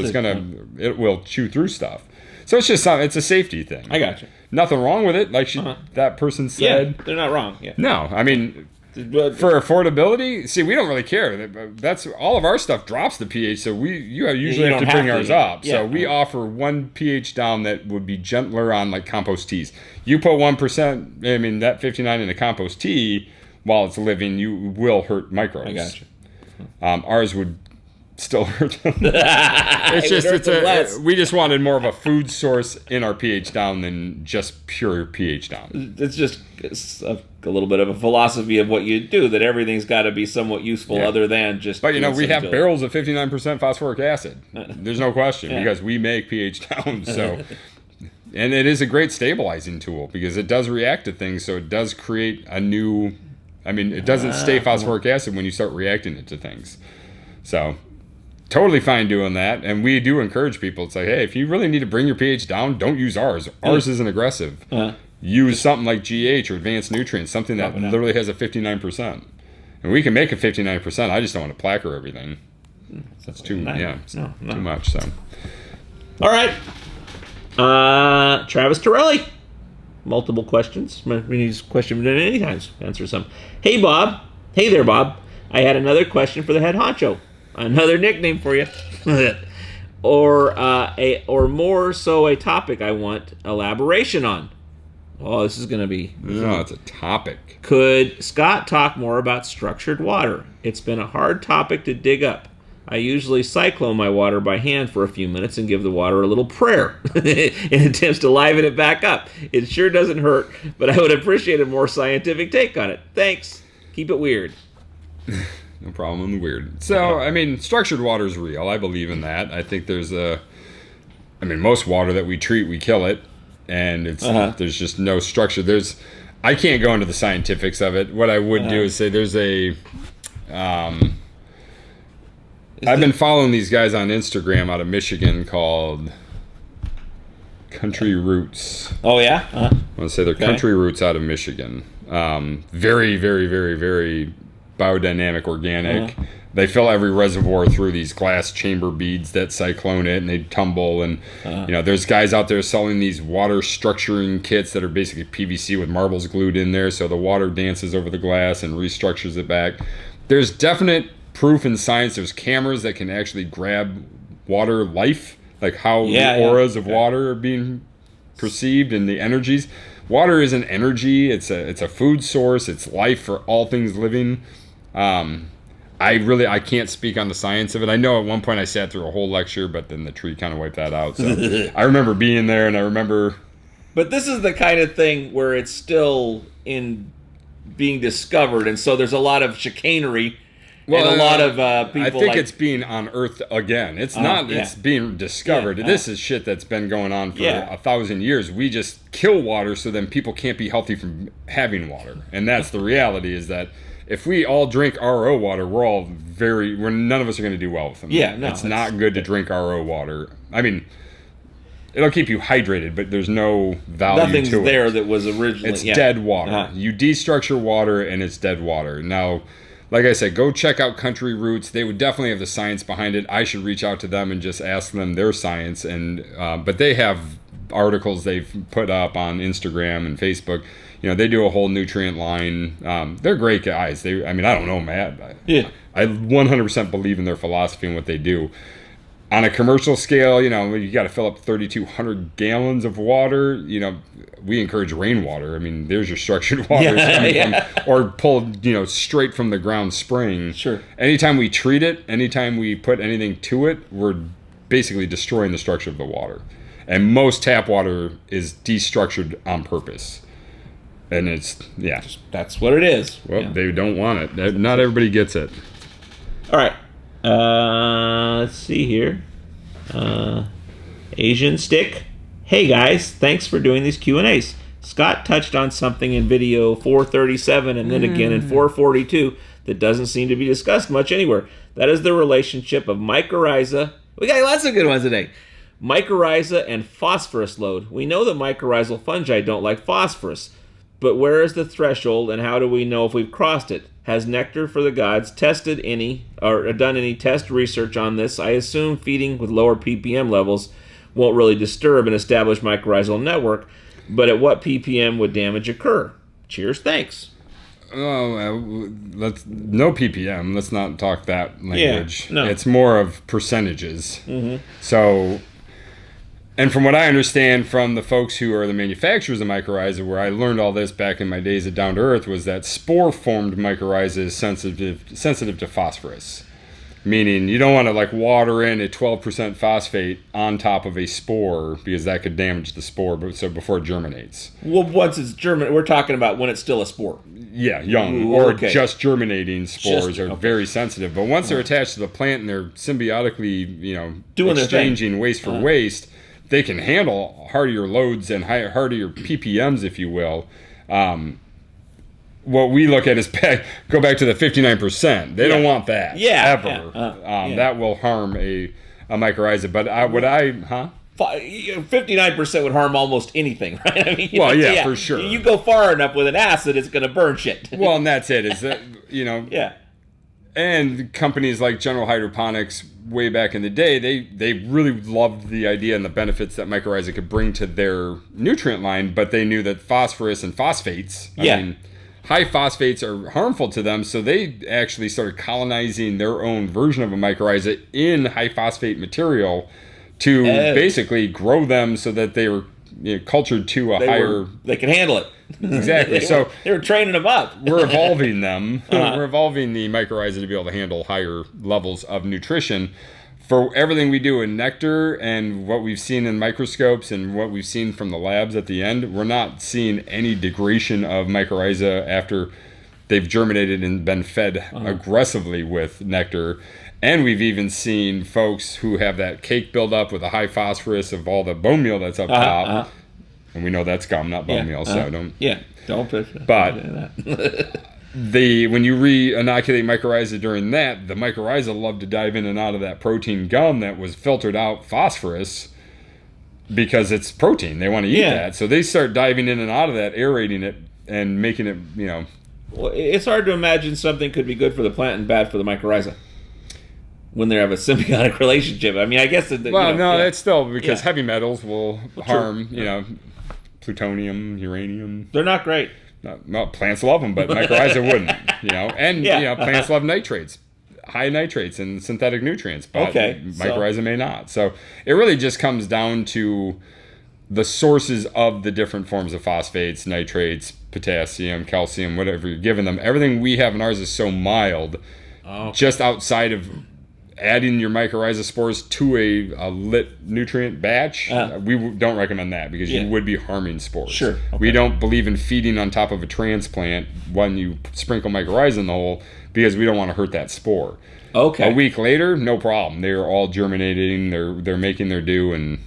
it will chew through stuff. So it's a safety thing. I got you. Nothing wrong with it, like that person said. Yeah, they're not wrong. Yeah. No, I mean... For affordability, see, we don't really care. That's all of our stuff drops the pH, so you usually have to bring ours up. Yeah. So we offer 1 pH down that would be gentler on like compost teas. You put 1%, I mean that 59 in a compost tea while it's living, you will hurt microbes. I got you. Ours would still hurt them. We just wanted more of a food source in our pH down than just pure pH down. It's a little bit of a philosophy of what you do, that everything's got to be somewhat useful other than just... But, we have barrels of 59% phosphoric acid. There's no question, because we make pH down, so... And it is a great stabilizing tool, because it does react to things, so it does create a new... I mean, it doesn't stay phosphoric acid when you start reacting it to things. So... totally fine doing that. And we do encourage people. It's like, hey, if you really need to bring your pH down, don't use ours. Ours isn't aggressive. Use something like GH or advanced nutrients, something that literally has a 59%. And we can make a 59%. I just don't want to placker everything. That's too too much. So, all right. Travis Torelli. Multiple questions. We need this question many times. Answer some. Hey, Bob. Hey there, Bob. I had another question for the head honcho. Another nickname for you. or more so a topic I want elaboration on. Oh, this is going to be... No, it's a topic. Could Scott talk more about structured water? It's been a hard topic to dig up. I usually cyclone my water by hand for a few minutes and give the water a little prayer in attempts to liven it back up. It sure doesn't hurt, but I would appreciate a more scientific take on it. Thanks. Keep it weird. No problem in the weird. So, I mean, structured water is real. I believe in that. I think there's most water that we treat, we kill it. And it's there's just no structure. I can't go into the scientifics of it. What I would do is say there's a... I've been following these guys on Instagram out of Michigan called Country Roots. Oh, yeah? I want to say they're Country Roots out of Michigan. Very, very, very, very biodynamic, organic. They fill every reservoir through these glass chamber beads that cyclone it, and they tumble. And there's guys out there selling these water structuring kits that are basically PVC with marbles glued in there, so the water dances over the glass and restructures it back. There's definite proof in science. There's cameras that can actually grab water life, like how the auras of water are being perceived and the energies. Water is an energy. It's a food source. It's life for all things living. I can't speak on the science of it. I know at one point I sat through a whole lecture, but then the tree kind of wiped that out. So I remember being there, and I remember... But this is the kind of thing where it's still in being discovered, and so there's a lot of chicanery and a lot of people. I think it's being unearthed again. It's not. It's being discovered. This is shit that's been going on for 1,000 years. We just kill water so then people can't be healthy from having water, and that's the reality. Is that if we all drink RO water, none of us are going to do well with them. Yeah, no, it's not good to drink RO water. I mean, it'll keep you hydrated, but there's no value Nothing's to it. there that was originally... It's dead water. You destructure water, and it's dead water. Now, like I said, go check out Country Roots. They would definitely have the science behind it. I should reach out to them and just ask them their science. And but they have articles they've put up on Instagram and Facebook. They do a whole nutrient line. They're great guys. I don't know, Matt. I 100% believe in their philosophy and what they do. On a commercial scale, you got to fill up 3,200 gallons of water. We encourage rainwater. I mean, there's your structured water or pulled, straight from the ground spring. Sure. Anytime we treat it, anytime we put anything to it, we're basically destroying the structure of the water. And most tap water is destructured on purpose. And that's what it is. Well, they don't want it. Not everybody gets it. All right. Let's see here. Asian Stick. Hey guys, thanks for doing these Q&As. Scott touched on something in video 437 and then again in 442 that doesn't seem to be discussed much anywhere. That is the relationship of mycorrhiza. We got lots of good ones today. Mycorrhiza and phosphorus load. We know that mycorrhizal fungi don't like phosphorus, but where is the threshold and how do we know if we've crossed it? Has Nectar for the Gods tested any or done any test research on this? I assume feeding with lower ppm levels won't really disturb an established mycorrhizal network, but at what ppm would damage occur? Cheers, thanks. No ppm. Let's not talk that language. Yeah, no. It's more of percentages. Mm-hmm. So, and from what I understand from the folks who are the manufacturers of mycorrhiza, where I learned all this back in my days at Down to Earth, was that spore-formed mycorrhiza is sensitive to phosphorus. Meaning you don't want to water in a 12% phosphate on top of a spore because that could damage the spore before it germinates. Well, once it's germinated, we're talking about when it's still a spore. Yeah, young. Ooh, or okay. Just germinating spores are very sensitive. But once they're attached to the plant and they're symbiotically, doing exchanging waste for waste, they can handle hardier loads and hardier ppms, if you will. what we look at is go back to the 59%. They don't want that. Ever. That will harm a mycorrhiza. But 59% would harm almost anything, right? I mean, for sure. You go far enough with an acid, it's going to burn shit. Well, and that's it. Is that And companies like General Hydroponics, way back in the day, they really loved the idea and the benefits that mycorrhiza could bring to their nutrient line, but they knew that phosphorus and phosphates, I mean, high phosphates are harmful to them, so they actually started colonizing their own version of a mycorrhiza in high phosphate material to basically grow them so that they were cultured to they can handle it. Exactly. They were training them up. We're evolving them. We're evolving the mycorrhiza to be able to handle higher levels of nutrition. For everything we do in nectar and what we've seen in microscopes and what we've seen from the labs at the end, we're not seeing any degradation of mycorrhiza after they've germinated and been fed aggressively with nectar. And we've even seen folks who have that cake buildup with a high phosphorus of all the bone meal that's up top. And we know that's gum, not bone meal, so don't... Yeah, don't push it. But when you re-inoculate mycorrhiza during that, the mycorrhiza love to dive in and out of that protein gum that was filtered out phosphorus because it's protein. They want to eat that. So they start diving in and out of that, aerating it, and making it, Well, it's hard to imagine something could be good for the plant and bad for the mycorrhiza when they have a symbiotic relationship. I mean, I guess... that's still because heavy metals will harm, plutonium, uranium. They're not great. No, plants love them, but mycorrhiza wouldn't, And, plants love nitrates, high nitrates and synthetic nutrients, but mycorrhiza may not. So it really just comes down to the sources of the different forms of phosphates, nitrates, potassium, calcium, whatever you're giving them. Everything we have in ours is so mild, just outside of adding your mycorrhiza spores to a lit nutrient batch, we don't recommend that because you would be harming spores. Sure. Okay. We don't believe in feeding on top of a transplant when you sprinkle mycorrhiza in the hole because we don't want to hurt that spore. Okay. A week later, no problem. They're all germinating. They're making their due, and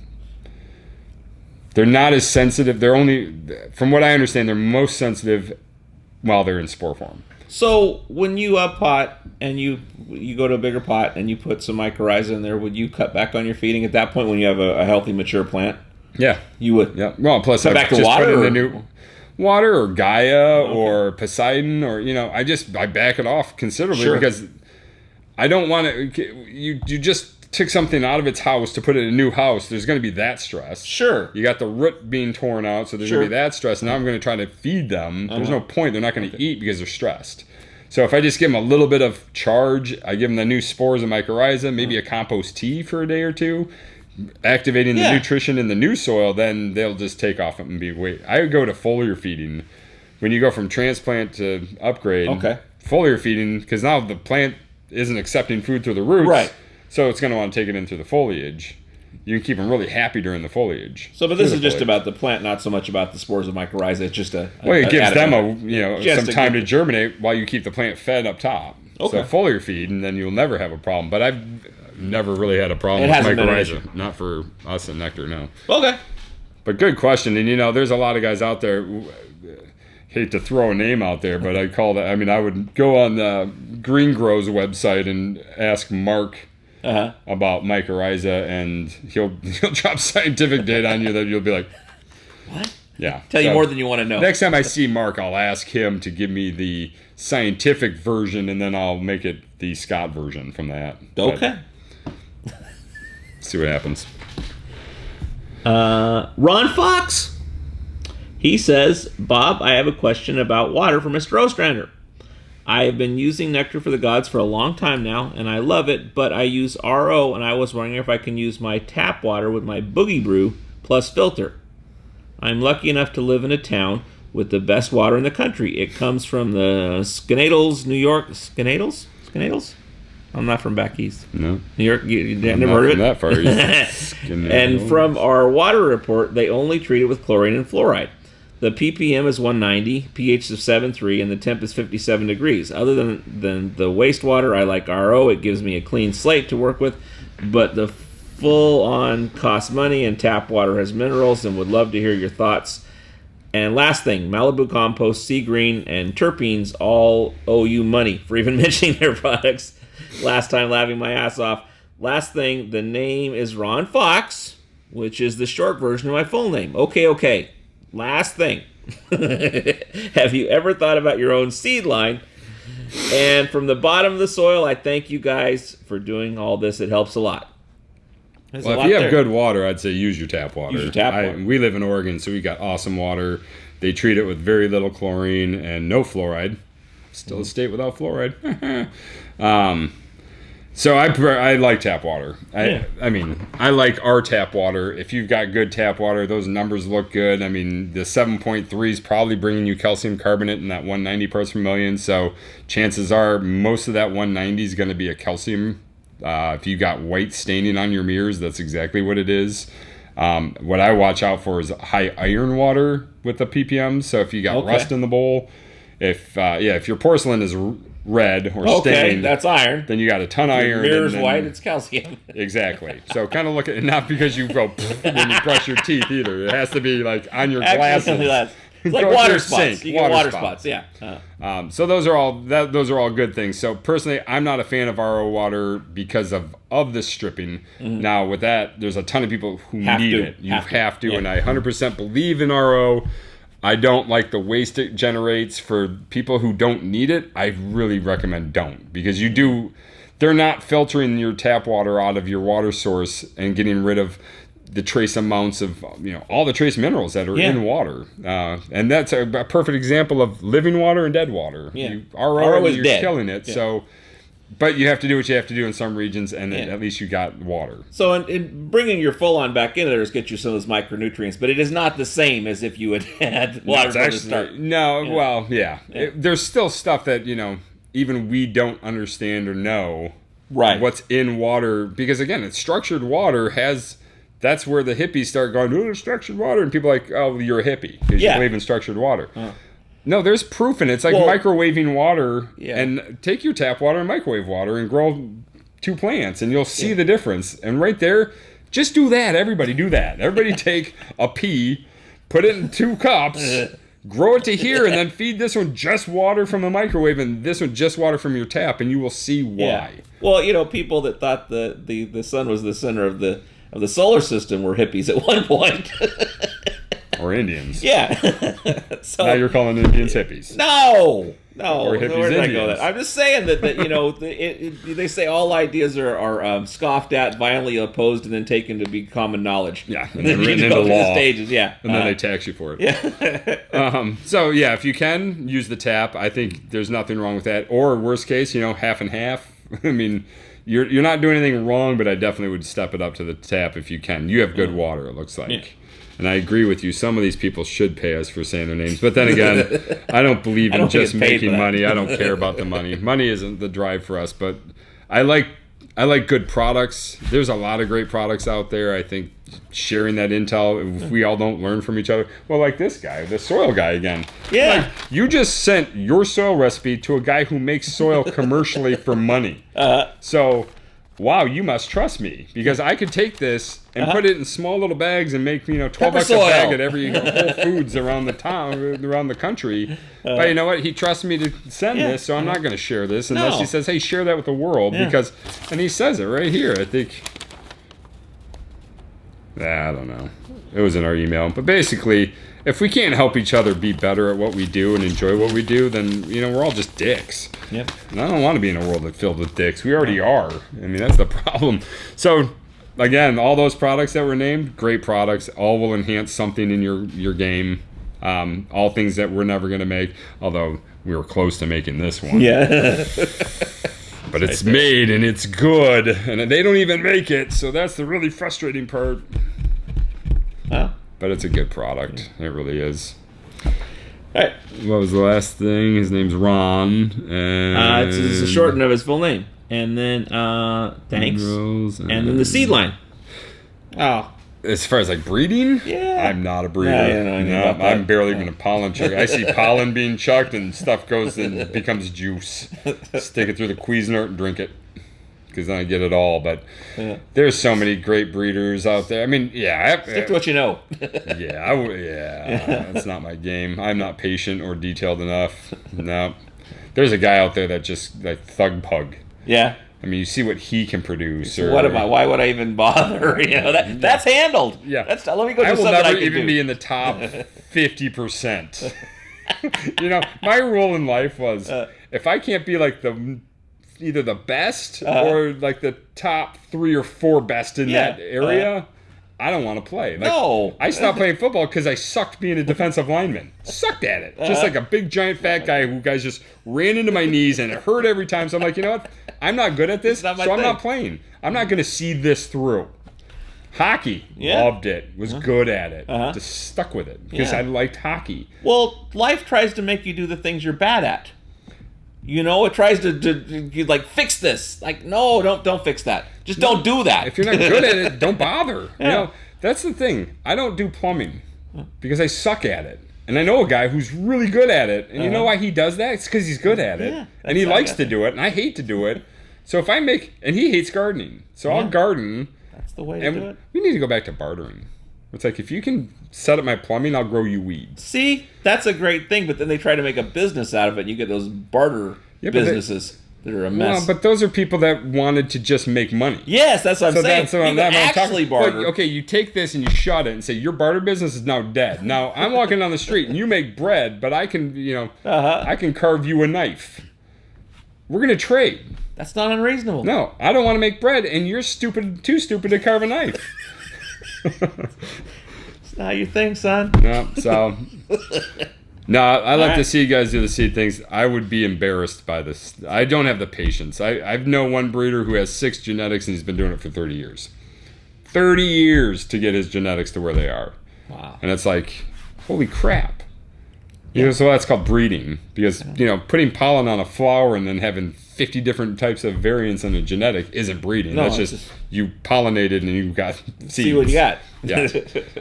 they're not as sensitive. They're only, from what I understand, they're most sensitive while they're in spore form. So when you pot and you go to a bigger pot and you put some mycorrhiza in there, would you cut back on your feeding at that point when you have a healthy, mature plant? Yeah. You would? Yeah. Well, plus I've back to water? Water or Gaia or Poseidon or, I back it off considerably because I don't want to, you just took something out of its house to put it in a new house, there's going to be that stress. Sure. You got the root being torn out, so there's going to be that stress. Now I'm going to try to feed them. There's no point. They're not going to eat because they're stressed. So if I just give them a little bit of charge, I give them the new spores of mycorrhiza, maybe a compost tea for a day or two, activating the nutrition in the new soil, then they'll just take off and be I would go to foliar feeding. When you go from transplant to upgrade, foliar feeding, because now the plant isn't accepting food through the roots. Right. So it's going to want to take it in through the foliage. You can keep them really happy during the foliage. So, but this is just about the plant, not so much about the spores of mycorrhiza. It's just it gives them some time to germinate while you keep the plant fed up top. Okay. So foliar feed, and then you'll never have a problem. But I've never really had a problem with mycorrhiza. Not for us in nectar, no. Okay. But good question. And, there's a lot of guys out there who, hate to throw a name out there, but I would go on the Green Grow's website and ask Mark about mycorrhiza, and he'll drop scientific data on you that you'll be like, what? Yeah. Tell you more than you want to know. Next time I see Mark, I'll ask him to give me the scientific version, and then I'll make it the Scott version from that. Okay. See what happens. Ron Fox. He says, Bob, I have a question about water for Mr. Ostrander. I have been using Nectar for the Gods for a long time now, and I love it, but I use RO, and I was wondering if I can use my tap water with my Boogie Brew plus filter. I'm lucky enough to live in a town with the best water in the country. It comes from the Skenadles, New York. Skenadles? I'm not from back east. No. New York, you never heard of it? That far east. And from our water report, they only treat it with chlorine and fluoride. The ppm is 190, pH is 7.3, and the temp is 57 degrees. Other than the wastewater, I like RO. It gives me a clean slate to work with, but the full-on costs money, and tap water has minerals, and would love to hear your thoughts. And last thing, Malibu Compost, Sea Green, and Terpenes all owe you money for even mentioning their products. Last time, laughing my ass off. Last thing, the name is Ron Fox, which is the short version of my full name. Okay. Last thing. Have you ever thought about your own seed line? And from the bottom of the soil, I thank you guys for doing all this. It helps a lot. Well, if you have good water, I'd say use your tap water. Use your tap water. We live in Oregon, so we got awesome water. They treat it with very little chlorine and no fluoride. Still a state without fluoride. So I like tap water. I mean, I like our tap water. If you've got good tap water, those numbers look good. I mean, the 7.3 is probably bringing you calcium carbonate in that 190 parts per million. So chances are most of that 190 is going to be a calcium. If you got white staining on your mirrors, that's exactly what it is. What I watch out for is high iron water with the ppm. So if you got rust in the bowl, if your porcelain is red or stained, that's iron. Then you got a ton of iron. Mirror's white, it's calcium. Exactly. So kind of look at it, not because you go when you brush your teeth either. It has to be like on your glasses. It's like water spots. You get water spots, yeah. So those are all good things. So personally, I'm not a fan of RO water because of the stripping. Mm-hmm. Now with that, there's a ton of people who need it. You have to, and I 100% believe in RO. I don't like the waste it generates. For people who don't need it, I really recommend don't, because they're not filtering your tap water out of your water source and getting rid of the trace amounts of all the trace minerals that are in water, and that's a perfect example of living water and dead water. RO is you're killing it. Yeah. So, but you have to do what you have to do in some regions, and at least you got water. So, in bringing your full on back in there is get you some of those micronutrients, but it is not the same as if you had water from the start. No, well, there's still stuff that even we don't understand or know what's in water, because again, it's structured water has. That's where the hippies start going, oh, structured water. And people are like, oh, you're a hippie because you believe in structured water. No, there's proof in it. It's like microwaving water. Yeah. And take your tap water and microwave water and grow 2 plants, and you'll see the difference. And right there, just do that. Everybody do that. Everybody take a pea, put it in 2 cups, grow it to here, and then feed this one just water from the microwave and this one just water from your tap, and you will see why. Yeah. Well, people that thought the sun was the center of the solar system were hippies at one point. Or Indians. Yeah. So now you're calling Indians hippies. No. Or hippies Where did Indians. I go that? I'm just saying that they say all ideas are scoffed at, violently opposed, and then taken to be common knowledge. Yeah. And then written into law. Stages, yeah. And then they tax you for it. Yeah. So, if you can, use the tap. I think there's nothing wrong with that. Or worst case, half and half. I mean, you're not doing anything wrong, but I definitely would step it up to the tap if you can. You have good water, it looks like. Yeah. And I agree with you. Some of these people should pay us for saying their names. But then again, I don't believe in just making money. I don't care about the money. Money isn't the drive for us. But I like good products. There's a lot of great products out there. I think sharing that intel, if we all don't learn from each other. Well, like this guy, the soil guy again. Yeah. Like, you just sent your soil recipe to a guy who makes soil commercially for money. So, wow, you must trust me, because I could take this and put it in small little bags and make $12 a bag at every Whole Foods around the town, around the country. But you know what? He trusts me to send this, so I'm not going to share this unless he says, "Hey, share that with the world." Because, and he says it right here. I think. I don't know. It was in our email, but basically, if we can't help each other be better at what we do and enjoy what we do, then we're all just dicks. Yep. And I don't want to be in a world that's filled with dicks. We already are. I mean, that's the problem. So, again, all those products that were named, great products. All will enhance something in your game. All things that we're never going to make, although we were close to making this one. Yeah. But it's made and it's good, and they don't even make it, so that's the really frustrating part. But it's a good product. It really is. All right. What was the last thing? His name's Ron. And it's a shorten of his full name. And then, thanks. And then the seed line. Oh. As far as like breeding? Yeah. I'm not a breeder. No, I'm barely even a pollen chucker. I see pollen being chucked and stuff goes and becomes juice. Stick it through the Cuisinart and drink it. because then I get it all. But there's so many great breeders out there. I mean, Stick to what you know. That's not my game. I'm not patient or detailed enough. No. There's a guy out there that just, like, Thug Pug. Yeah. I mean, you see what he can produce. What am I? Why would I even bother? That's handled. Yeah. Let me go do I will something never I can even do. be in the top 50%. My rule in life was if I can't be like either the best or like the top 3 or 4 best in that area, I don't want to play. No. I stopped playing football because I sucked being a defensive lineman. Sucked at it. Just like a big giant fat guy who guys just ran into my knees and it hurt every time. So I'm like, you know what? I'm not good at this, so I'm not playing. I'm not going to see this through. Hockey, loved it. Was good at it. Just stuck with it because I liked hockey. Well, life tries to make you do the things you're bad at. It tries to like fix this. Like, no, don't fix that. Just don't do that. If you're not good at it, don't bother. That's the thing. I don't do plumbing because I suck at it. And I know a guy who's really good at it. And you know why he does that? It's because he's good at it. And he likes to do it. And I hate to do it. So if I and he hates gardening. So I'll garden. That's the way to do it. We need to go back to bartering. It's like, if you can set up my plumbing, I'll grow you weeds. See, that's a great thing. But then they try to make a business out of it. And you get those barter businesses that are a mess. Well, but those are people that wanted to just make money. Yes, that's what I'm saying. So you can actually barter. Well, okay, you take this and you shut it and say, your barter business is now dead. Now, I'm walking down the street and you make bread, but I can, I can carve you a knife. We're going to trade. That's not unreasonable. No, I don't want to make bread, and you're too stupid to carve a knife. It's not your thing, son. No, so... No, I like to see you guys do the seed things. I would be embarrassed by this. I don't have the patience. I know one breeder who has 6 genetics, and he's been doing it for 30 years. 30 years to get his genetics to where they are. Wow. And it's like, holy crap. So that's called breeding. Because, putting pollen on a flower and then having 50 different types of variants in a genetic isn't breeding. No, that's just you pollinated and you got seeds. See what you got. Yeah.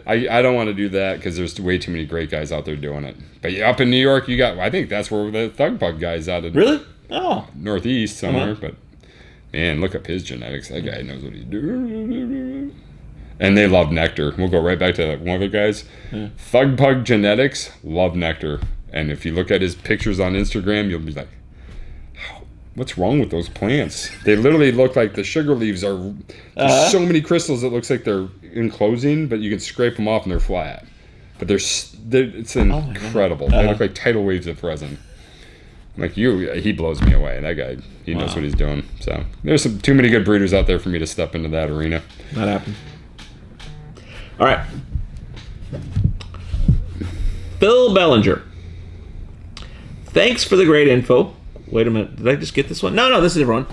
I don't want to do that because there's way too many great guys out there doing it. But up in New York, I think that's where the Thug Bug guy's out of. Really? Oh. Northeast somewhere. But, man, look up his genetics. That guy knows what he's doing. And they love nectar. We'll go right back to one of the guys. Thug Pug Genetics love nectar. And if you look at his pictures on Instagram, you'll be like, what's wrong with those plants? They literally look like the sugar leaves are... There's so many crystals, it looks like they're enclosing, but you can scrape them off and they're flat. But it's incredible. They look like tidal waves of resin. Like he blows me away. That guy, he knows what he's doing. So there's too many good breeders out there for me to step into that arena. Not happened. All right. Phil Bellinger. Thanks for the great info. Wait a minute. Did I just get this one? No, this is everyone.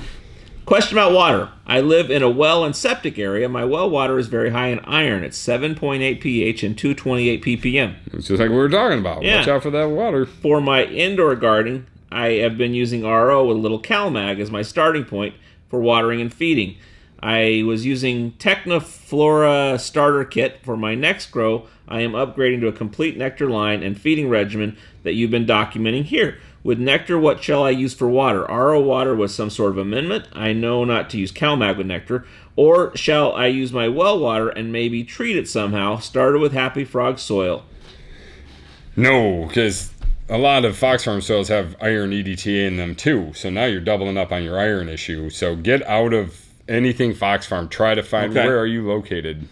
Question about water. I live in a well and septic area. My well water is very high in iron. It's 7.8 pH and 228 ppm. It's just like we were talking about. Yeah. Watch out for that water. For my indoor garden, I have been using RO with a little CalMag as my starting point for watering and feeding. I was using Technoflora starter kit. For my next grow, I am upgrading to a complete nectar line and feeding regimen that you've been documenting here. With nectar, what shall I use for water? RO water was some sort of amendment. I know not to use CalMag with nectar. Or shall I use my well water and maybe treat it somehow? Started with Happy Frog soil. No, because a lot of Fox Farm soils have iron EDTA in them too. So now you're doubling up on your iron issue. So get out of anything Fox Farm. Try to find where are you located.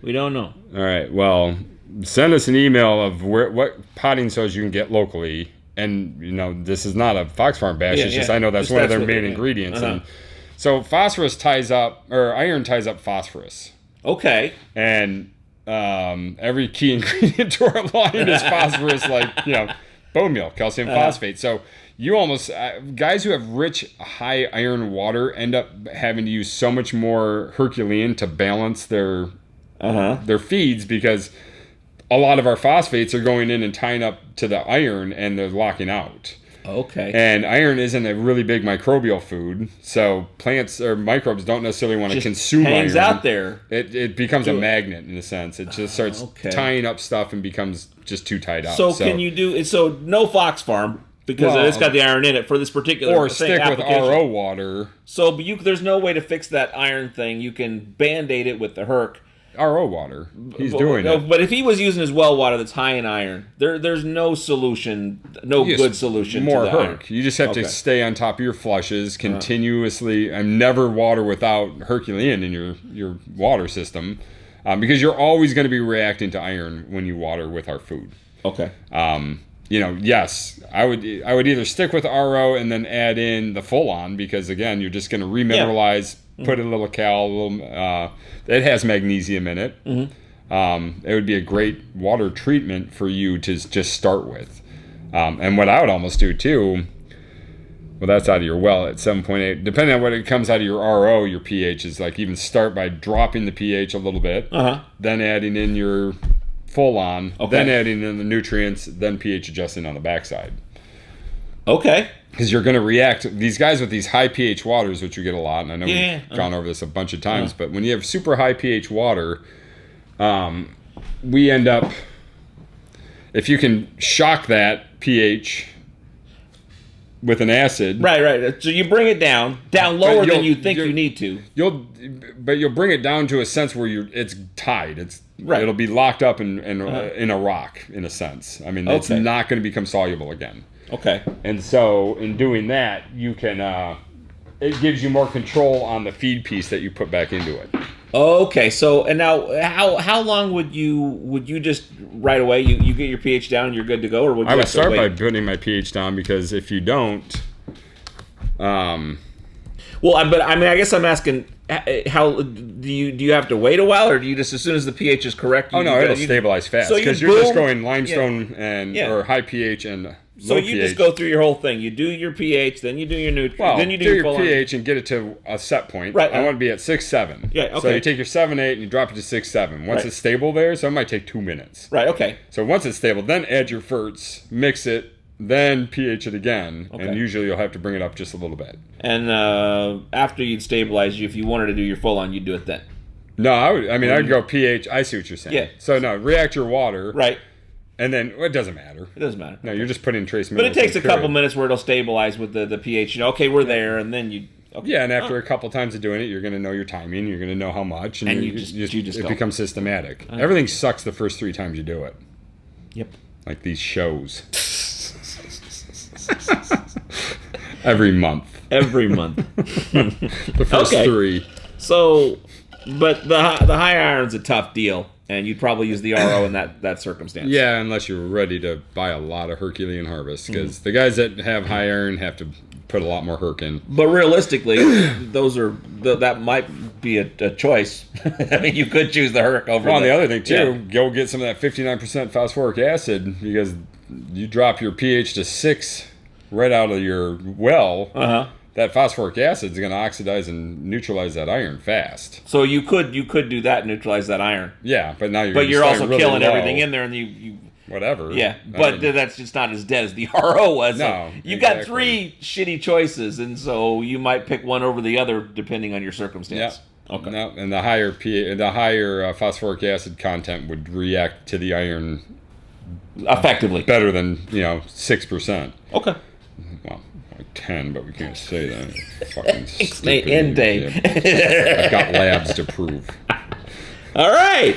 We don't know. All right. Well, send us an email of what potting soils you can get locally. And this is not a Fox Farm bash. It's just I know that's one of their main ingredients. And so phosphorus iron ties up phosphorus. Okay. And every key ingredient to our line is phosphorus, like bone meal, calcium phosphate. So you almost guys who have rich high iron water end up having to use so much more Herculean to balance their feeds because a lot of our phosphates are going in and tying up to the iron and they're locking out. Okay. And iron isn't a really big microbial food, so plants or microbes don't necessarily want to consume iron. It hangs out there. It becomes a magnet in a sense. It just starts tying up stuff and becomes just too tied up. So can you do so? No Fox Farm. because it's got the iron in it for this particular or stick with RO water. So, but there's no way to fix that iron thing. You can Band-Aid it with the Herc. RO water. He's doing it. But if he was using his well water that's high in iron, there's no solution, good solution more to the Herc. iron. You just have to stay on top of your flushes continuously and never water without Herculean in your water system because you're always going to be reacting to iron when you water with our food. Okay. Yes, I would either stick with RO and then add in the full on because again, you're just going to remineralize, put a little it has magnesium in it. Mm-hmm. It would be a great water treatment for you to just start with. And what I would almost do too, well, that's out of your well at 7.8. Depending on what it comes out of your RO, your pH is like even start by dropping the pH a little bit, then adding in your full on, then adding in the nutrients, then pH adjusting on the backside. Okay. Because you're going to react. These guys with these high pH waters, which you get a lot, and I know we've gone over this a bunch of times, but when you have super high pH water, we end up, if you can shock that pH with an acid. Right. So you bring it down lower than you think you need to. You'll bring it down to a sense where it's tied. It'll be locked up in a rock, in a sense. I mean, it's not going to become soluble again. Okay. And so in doing that, you can it gives you more control on the feed piece that you put back into it. Okay. So and now how long would you just right away you get your pH down and you're good to go, or would you I would start by putting my pH down because if you don't but I mean I guess I'm asking how do you have to wait a while, or do you just as soon as the pH is correct? It'll stabilize fast because you're just going limestone or high pH and so you just go through your whole thing. You do your pH, then you do your nutrients, then you do your pH and get it to a set point. Right. I want to be at 6.7. Yeah. Okay. So you take your 7.8 and you drop it to 6.7. Once it's stable there, so it might take 2 minutes. Right. Okay. So once it's stable, then add your ferts, mix it, then pH it again, and usually you'll have to bring it up just a little bit. And after you'd stabilize, if you wanted to do your full on, you'd do it then. No, I'd go pH. I see what you're saying. Yeah. So no, react your water. Right. And then it doesn't matter. It doesn't matter. No, you're just putting trace minerals. But it takes a couple minutes where it'll stabilize with the pH. We're there, and then you. Okay. Yeah, and after a couple times of doing it, you're going to know your timing. You're going to know how much, and you just it becomes systematic. Everything sucks the first 3 times you do it. Yep. Like these shows. Every month. The first 3. So, but the high iron's a tough deal. And you'd probably use the RO in that circumstance. Yeah, unless you're ready to buy a lot of Herculean harvest. Because the guys that have high iron have to put a lot more Herc in. But realistically, that might be a choice. I mean, you could choose the Herc over the other thing, too, go get some of that 59% phosphoric acid. Because you drop your pH to 6 right out of your well. That phosphoric acid is going to oxidize and neutralize that iron fast. So you could do that and neutralize that iron. Yeah, but now you're also really killing everything in there, and you whatever. Yeah, but that's just not as dead as the RO was. No, you got 3 shitty choices, and so you might pick one over the other depending on your circumstance. Yeah. Okay. No, and the higher phosphoric acid content would react to the iron effectively better than 6%. Okay. Well, like 10, but we can't say that. Fucking stupid. End day. I've got labs to prove. All right.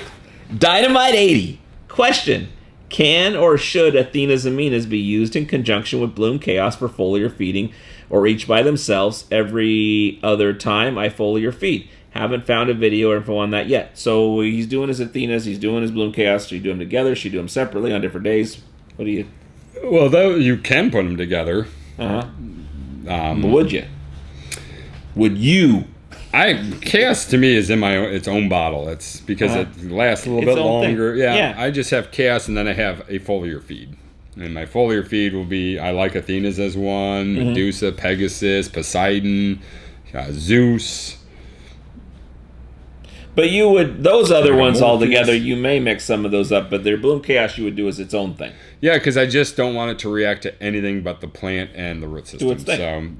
Dynamite 80. Question. Can or should Athena's aminas be used in conjunction with Bloom Chaos for foliar feeding, or each by themselves every other time I foliar feed? Haven't found a video or info on that yet. So he's doing his Athenas, he's doing his Bloom Chaos. Should you do them together? Should you do them separately on different days? What do you... Well, though you can put them together. But would you? Would you? Chaos to me is in its own bottle. It's because it lasts a little bit longer. Yeah, I just have Chaos and then I have a foliar feed. And my foliar feed will be, I like Athena's as one, Medusa, Pegasus, Poseidon, Zeus. But you would, those other ones all together, you may mix some of those up, but their Bloom Chaos you would do as its own thing. Yeah, because I just don't want it to react to anything but the plant and the root system. Do its thing.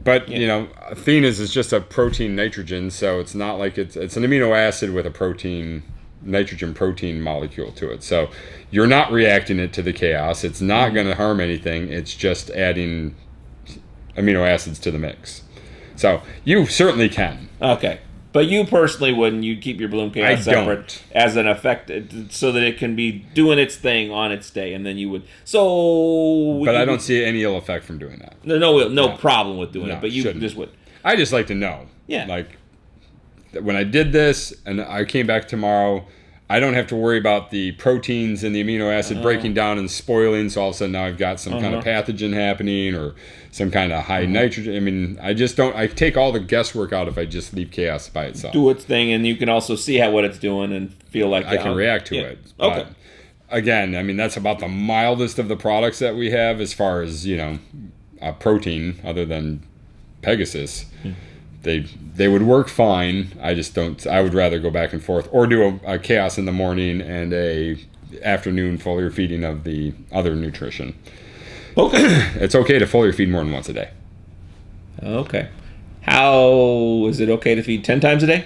So, Athena's is just a protein nitrogen, so it's not like it's an amino acid with a protein nitrogen protein molecule to it. So you're not reacting it to the chaos. It's not going to harm anything. It's just adding amino acids to the mix. So you certainly can. Okay. But you personally wouldn't. You'd keep your bloom chaos separate don't. as an effect so that it can be doing its thing on its day, and then you would. So. But I don't see any ill effect from doing that. No problem with doing it, but you shouldn't. just would. I just like to know. Yeah. Like, when I did this and I came back tomorrow, I don't have to worry about the proteins and the amino acid breaking down and spoiling. So all of a sudden now I've got some kind of pathogen happening or some kind of high nitrogen. I mean, I just don't. I take all the guesswork out if I just leave chaos by itself. Do its thing, and you can also see what it's doing and feel like I can react to it. But okay. Again, I mean, that's about the mildest of the products that we have as far as, protein, other than Pegasus. They would work fine. I just don't. I would rather go back and forth or do a chaos in the morning and a afternoon foliar feeding of the other nutrition. Okay. It's okay to foliar feed more than once a day. Okay. How is it okay to feed 10 times a day?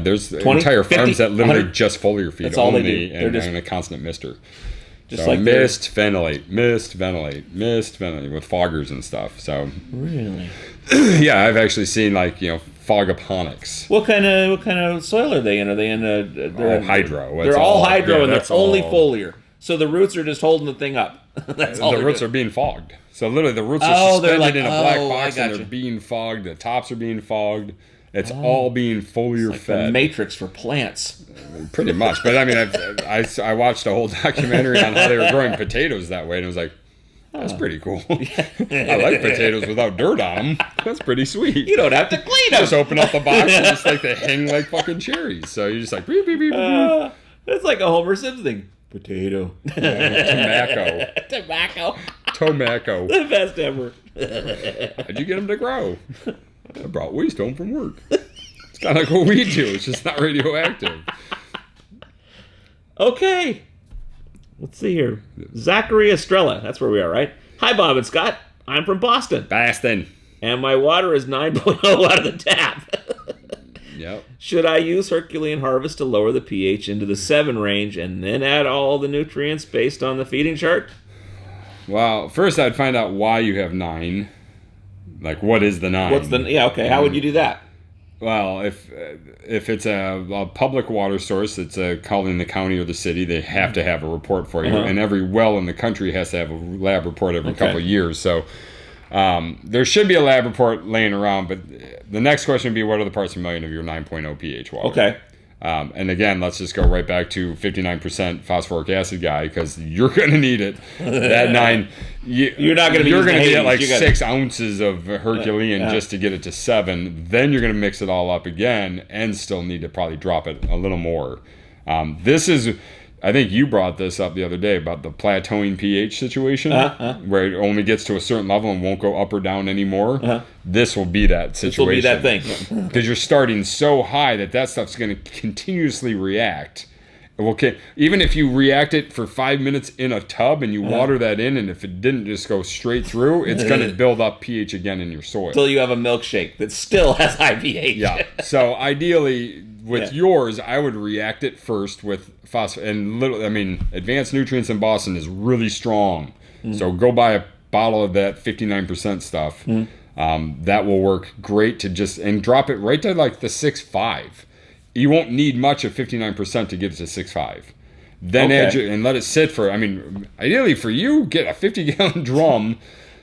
There's 20, entire 50, farms that literally 100? just foliar feed That's all they only do. They're just and a constant mister. Just so like mist, ventilate with foggers and stuff. So really, yeah, I've actually seen fogoponics. What kind of soil are they in? Are they in they're hydro? They're all hydro, yeah, and they're only foliar. So the roots are just holding the thing up. That's all. The roots are being fogged. So literally, the roots are suspended in a black box, and they're being fogged. The tops are being fogged. It's all being foliar fed. The Matrix for plants. Pretty much. But I mean, I watched a whole documentary on how they were growing potatoes that way, and it was like, that's pretty cool. I like potatoes without dirt on them. That's pretty sweet. You don't have to clean them. Just open up the box and just they hang like fucking cherries. So you're just like, beep, beep, beep, beep. It's like a Homer Simpson thing. Potato. Tobacco. The best ever. How'd you get them to grow? I brought waste home from work. It's kind of like what we do. It's just not radioactive. Okay. Let's see here. Zachary Estrella. That's where we are, right? Hi, Bob and Scott. I'm from Boston. And my water is 9.0 out of the tap. Yep. Should I use Herculean Harvest to lower the pH into the 7 range and then add all the nutrients based on the feeding chart? Well, first I'd find out why you have 9. Like, what is the 9? Okay. How would you do that? Well, if it's a public water source, it's called in the county or the city, they have to have a report for you. And every well in the country has to have a lab report every couple of years. So there should be a lab report laying around, but the next question would be, what are the parts per million of your 9.0 pH water? Okay. And again, let's just go right back to 59% phosphoric acid guy, because you're going to need it. That 9, you're not going to be. You're going to get like 6 ounces of Herculean just to get it to 7. Then you're going to mix it all up again, and still need to probably drop it a little more. This is, I think you brought this up the other day about the plateauing pH situation, where it only gets to a certain level and won't go up or down anymore. This will be that situation. This will be that thing. Because you're starting so high that stuff's going to continuously react. Okay, even if you react it for 5 minutes in a tub and you water that in, and if it didn't just go straight through, it's going to build up pH again in your soil. Until you have a milkshake that still has high pH. Yeah. So ideally, with yours, I would react it first with phosphate. And Advanced Nutrients in Boston is really strong. So go buy a bottle of that 59% stuff. That will work great and drop it right to like the 6.5. You won't need much of 59% to get it to 6.5. Then add it and let it sit for, ideally for you, get a 50-gallon drum,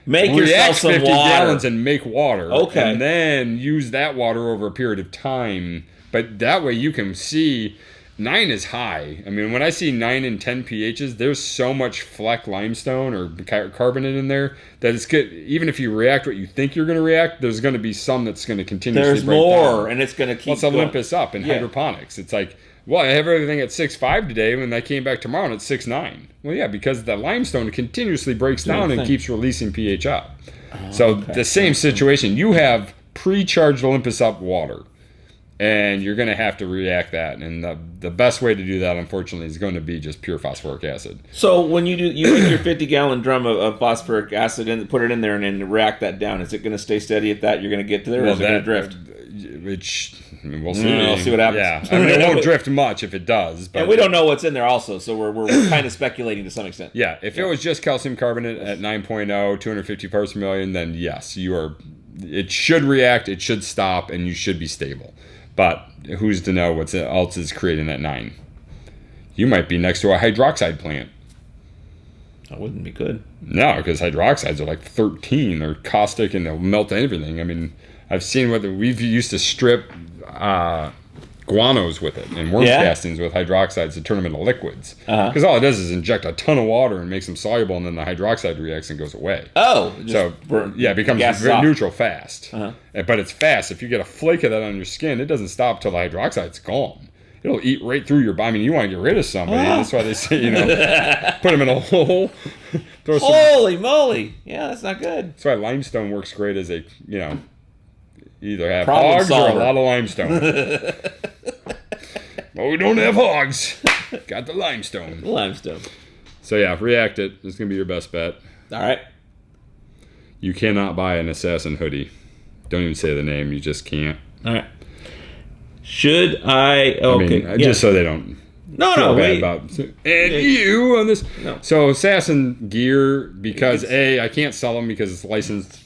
make yourself some 50 water. gallons and make water. Okay. And then use that water over a period of time. But that way you can see 9 is high. When I see 9 and 10 pHs, there's so much Fleck limestone or carbonate in there that it's good. Even if you react what you think you're going to react, there's going to be some that's going to continuously break down. And it's going to keep Let's Olympus up in hydroponics. It's like, well, I have everything at 6.5 today, when I came back tomorrow and it's 6.9. Well, yeah, because the limestone continuously breaks down and keeps releasing pH up. The same situation. You have pre-charged Olympus up water. and you're going to have to react that. And the best way to do that, unfortunately, is going to be just pure phosphoric acid. So when you make your 50-gallon drum of phosphoric acid and put it in there and then react that down, is it going to stay steady at that? You're going to get to there, or is it going to drift? Which we'll see. We'll see what happens. Yeah, I mean, it won't drift much if it does. But and we don't know what's in there also, so we're kind of speculating to some extent. Yeah, if it was just calcium carbonate at 9.0, 250 parts per million, then yes, you are. It should react, it should stop, and you should be stable. But who's to know what else is creating that 9? You might be next to a hydroxide plant. That wouldn't be good. No, because hydroxides are like 13. They're caustic and they'll melt anything. I mean, I've seen we've used to strip guanos with it and worm castings with hydroxides to turn them into liquids. Because all it does is inject a ton of water and makes them soluble, and then the hydroxide reacts and goes away. Oh, it becomes very neutral fast. But it's fast. If you get a flake of that on your skin, it doesn't stop till the hydroxide's gone. It'll eat right through your body. I mean, you want to get rid of somebody. That's why they say, put them in a hole. Holy moly! Yeah, that's not good. That's why limestone works great as a, either have Problem hogs solver. or a lot of limestone. Well, we don't have hogs. Got the limestone. Limestone. So yeah, react it. It's going to be your best bet. All right. You cannot buy an assassin hoodie. Don't even say the name. You just can't. All right. Should I? Okay. I mean, just so they don't feel bad about. You on this. No. So assassin gear, because I can't sell them because it's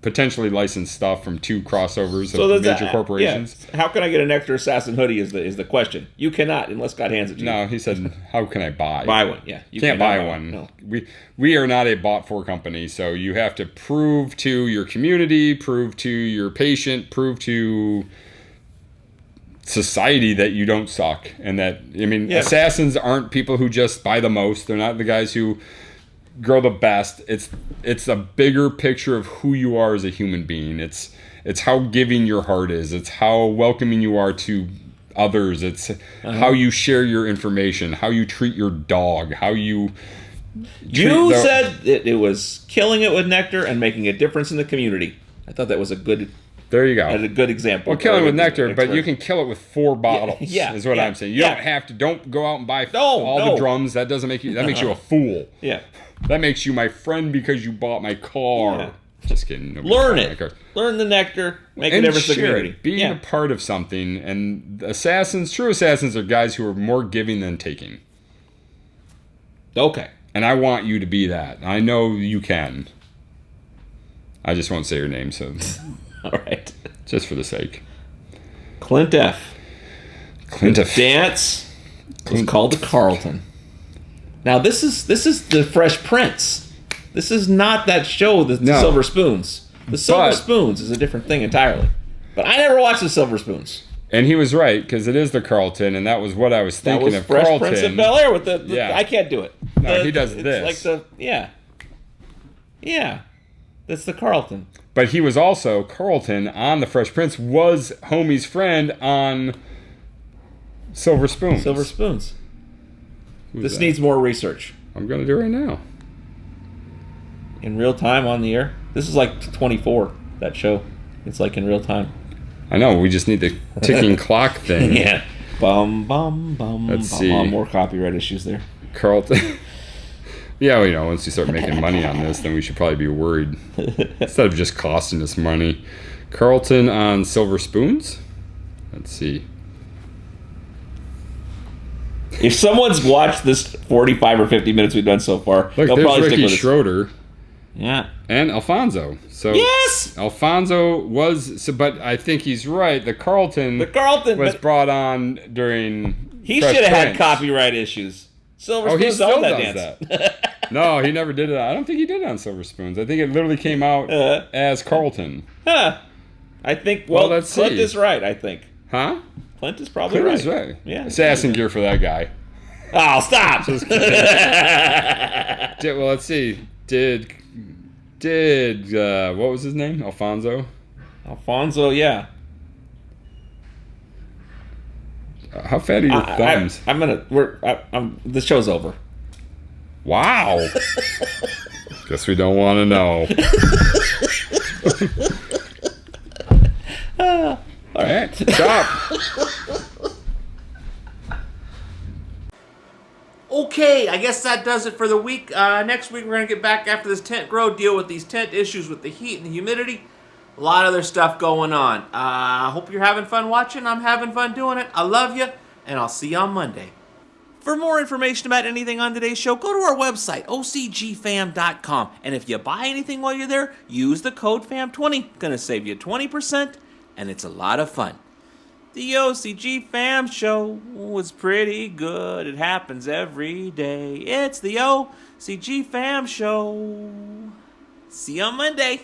potentially licensed stuff from 2 crossovers of major corporations. Yeah. How can I get an extra assassin hoodie? Is the question? You cannot unless Scott hands it to you. No, he said, "How can I buy?" Buy one. Yeah, you can't buy one. No. No. We are not a bought for company, so you have to prove to your community, prove to your patient, prove to society that you don't suck, and that assassins aren't people who just buy the most. They're not the guys who grow the best. It's a bigger picture of who you are as a human being. It's how giving your heart is. It's how welcoming you are to others. It's how you share your information, how you treat your dog, how you said that it was killing it with nectar and making a difference in the community. I thought that was a good. There you go. That's a good example. Well, killing with nectar, but you can kill it with 4 bottles. Is what I'm saying. You don't have to. Don't go out and buy all the drums. That doesn't make you. That makes you a fool. Yeah. That makes you my friend because you bought my car. Yeah. Just kidding. Learn it. Learn the nectar. Make a difference in the community. Being a part of something. And true assassins are guys who are more giving than taking. Okay. And I want you to be that. I know you can. I just won't say your name, so. All right. Just for the sake. Clint F. Dance was called the Carlton. Now this is the Fresh Prince. This is not that show, the Silver Spoons. The Silver Spoons is a different thing entirely. But I never watched the Silver Spoons. And he was right, because it is the Carlton, and that was what I was thinking of. Fresh Carlton. Prince of Bel Air with the I can't do it. No, he does this. It's like yeah. That's the Carlton. But he was also, Carlton on the Fresh Prince was Homie's friend on Silver Spoons. Silver Spoons. This needs more research. I'm going to do it right now. In real time on the air? This is like 24, that show. It's like in real time. I know, we just need the ticking clock thing. Yeah. Bum, bum, bum. Let's see. More copyright issues there. Carlton. Yeah, once you start making money on this, then we should probably be worried. Instead of just costing us money. Carlton on Silver Spoons? Let's see. If someone's watched this 45 or 50 minutes we've done so far, look, they'll there's probably Ricky stick with us. Schroeder. Yeah. And Alfonso. So yes! Alfonso was, but I think he's right. The Carlton was brought on during He Fresh should have had Prince. copyright issues. Silver Spoons he still that does dance. that. No, he never did it. I don't think he did it on Silver Spoons. I think it literally came out as Carlton. Huh. I think, let's Clint see. is right, I think. Huh? Clint is probably Clint right. is right. Yeah. Assassin gear for that guy. Oh, stop! Well, let's see. Did what was his name? Alfonso? Alfonso, yeah. How fat are your thumbs? This show's over. Wow. Guess we don't want to know. All right. right. Chop. Okay, I guess that does it for the week. Next week, we're going to get back after this tent grow, deal with these tent issues with the heat and the humidity. A lot of other stuff going on. I hope you're having fun watching. I'm having fun doing it. I love you, and I'll see you on Monday. For more information about anything on today's show, go to our website, OCGFAM.com. And if you buy anything while you're there, use the code FAM20. Gonna save you 20%, and it's a lot of fun. The OCG Fam Show was pretty good. It happens every day. It's the OCG Fam Show. See you on Monday.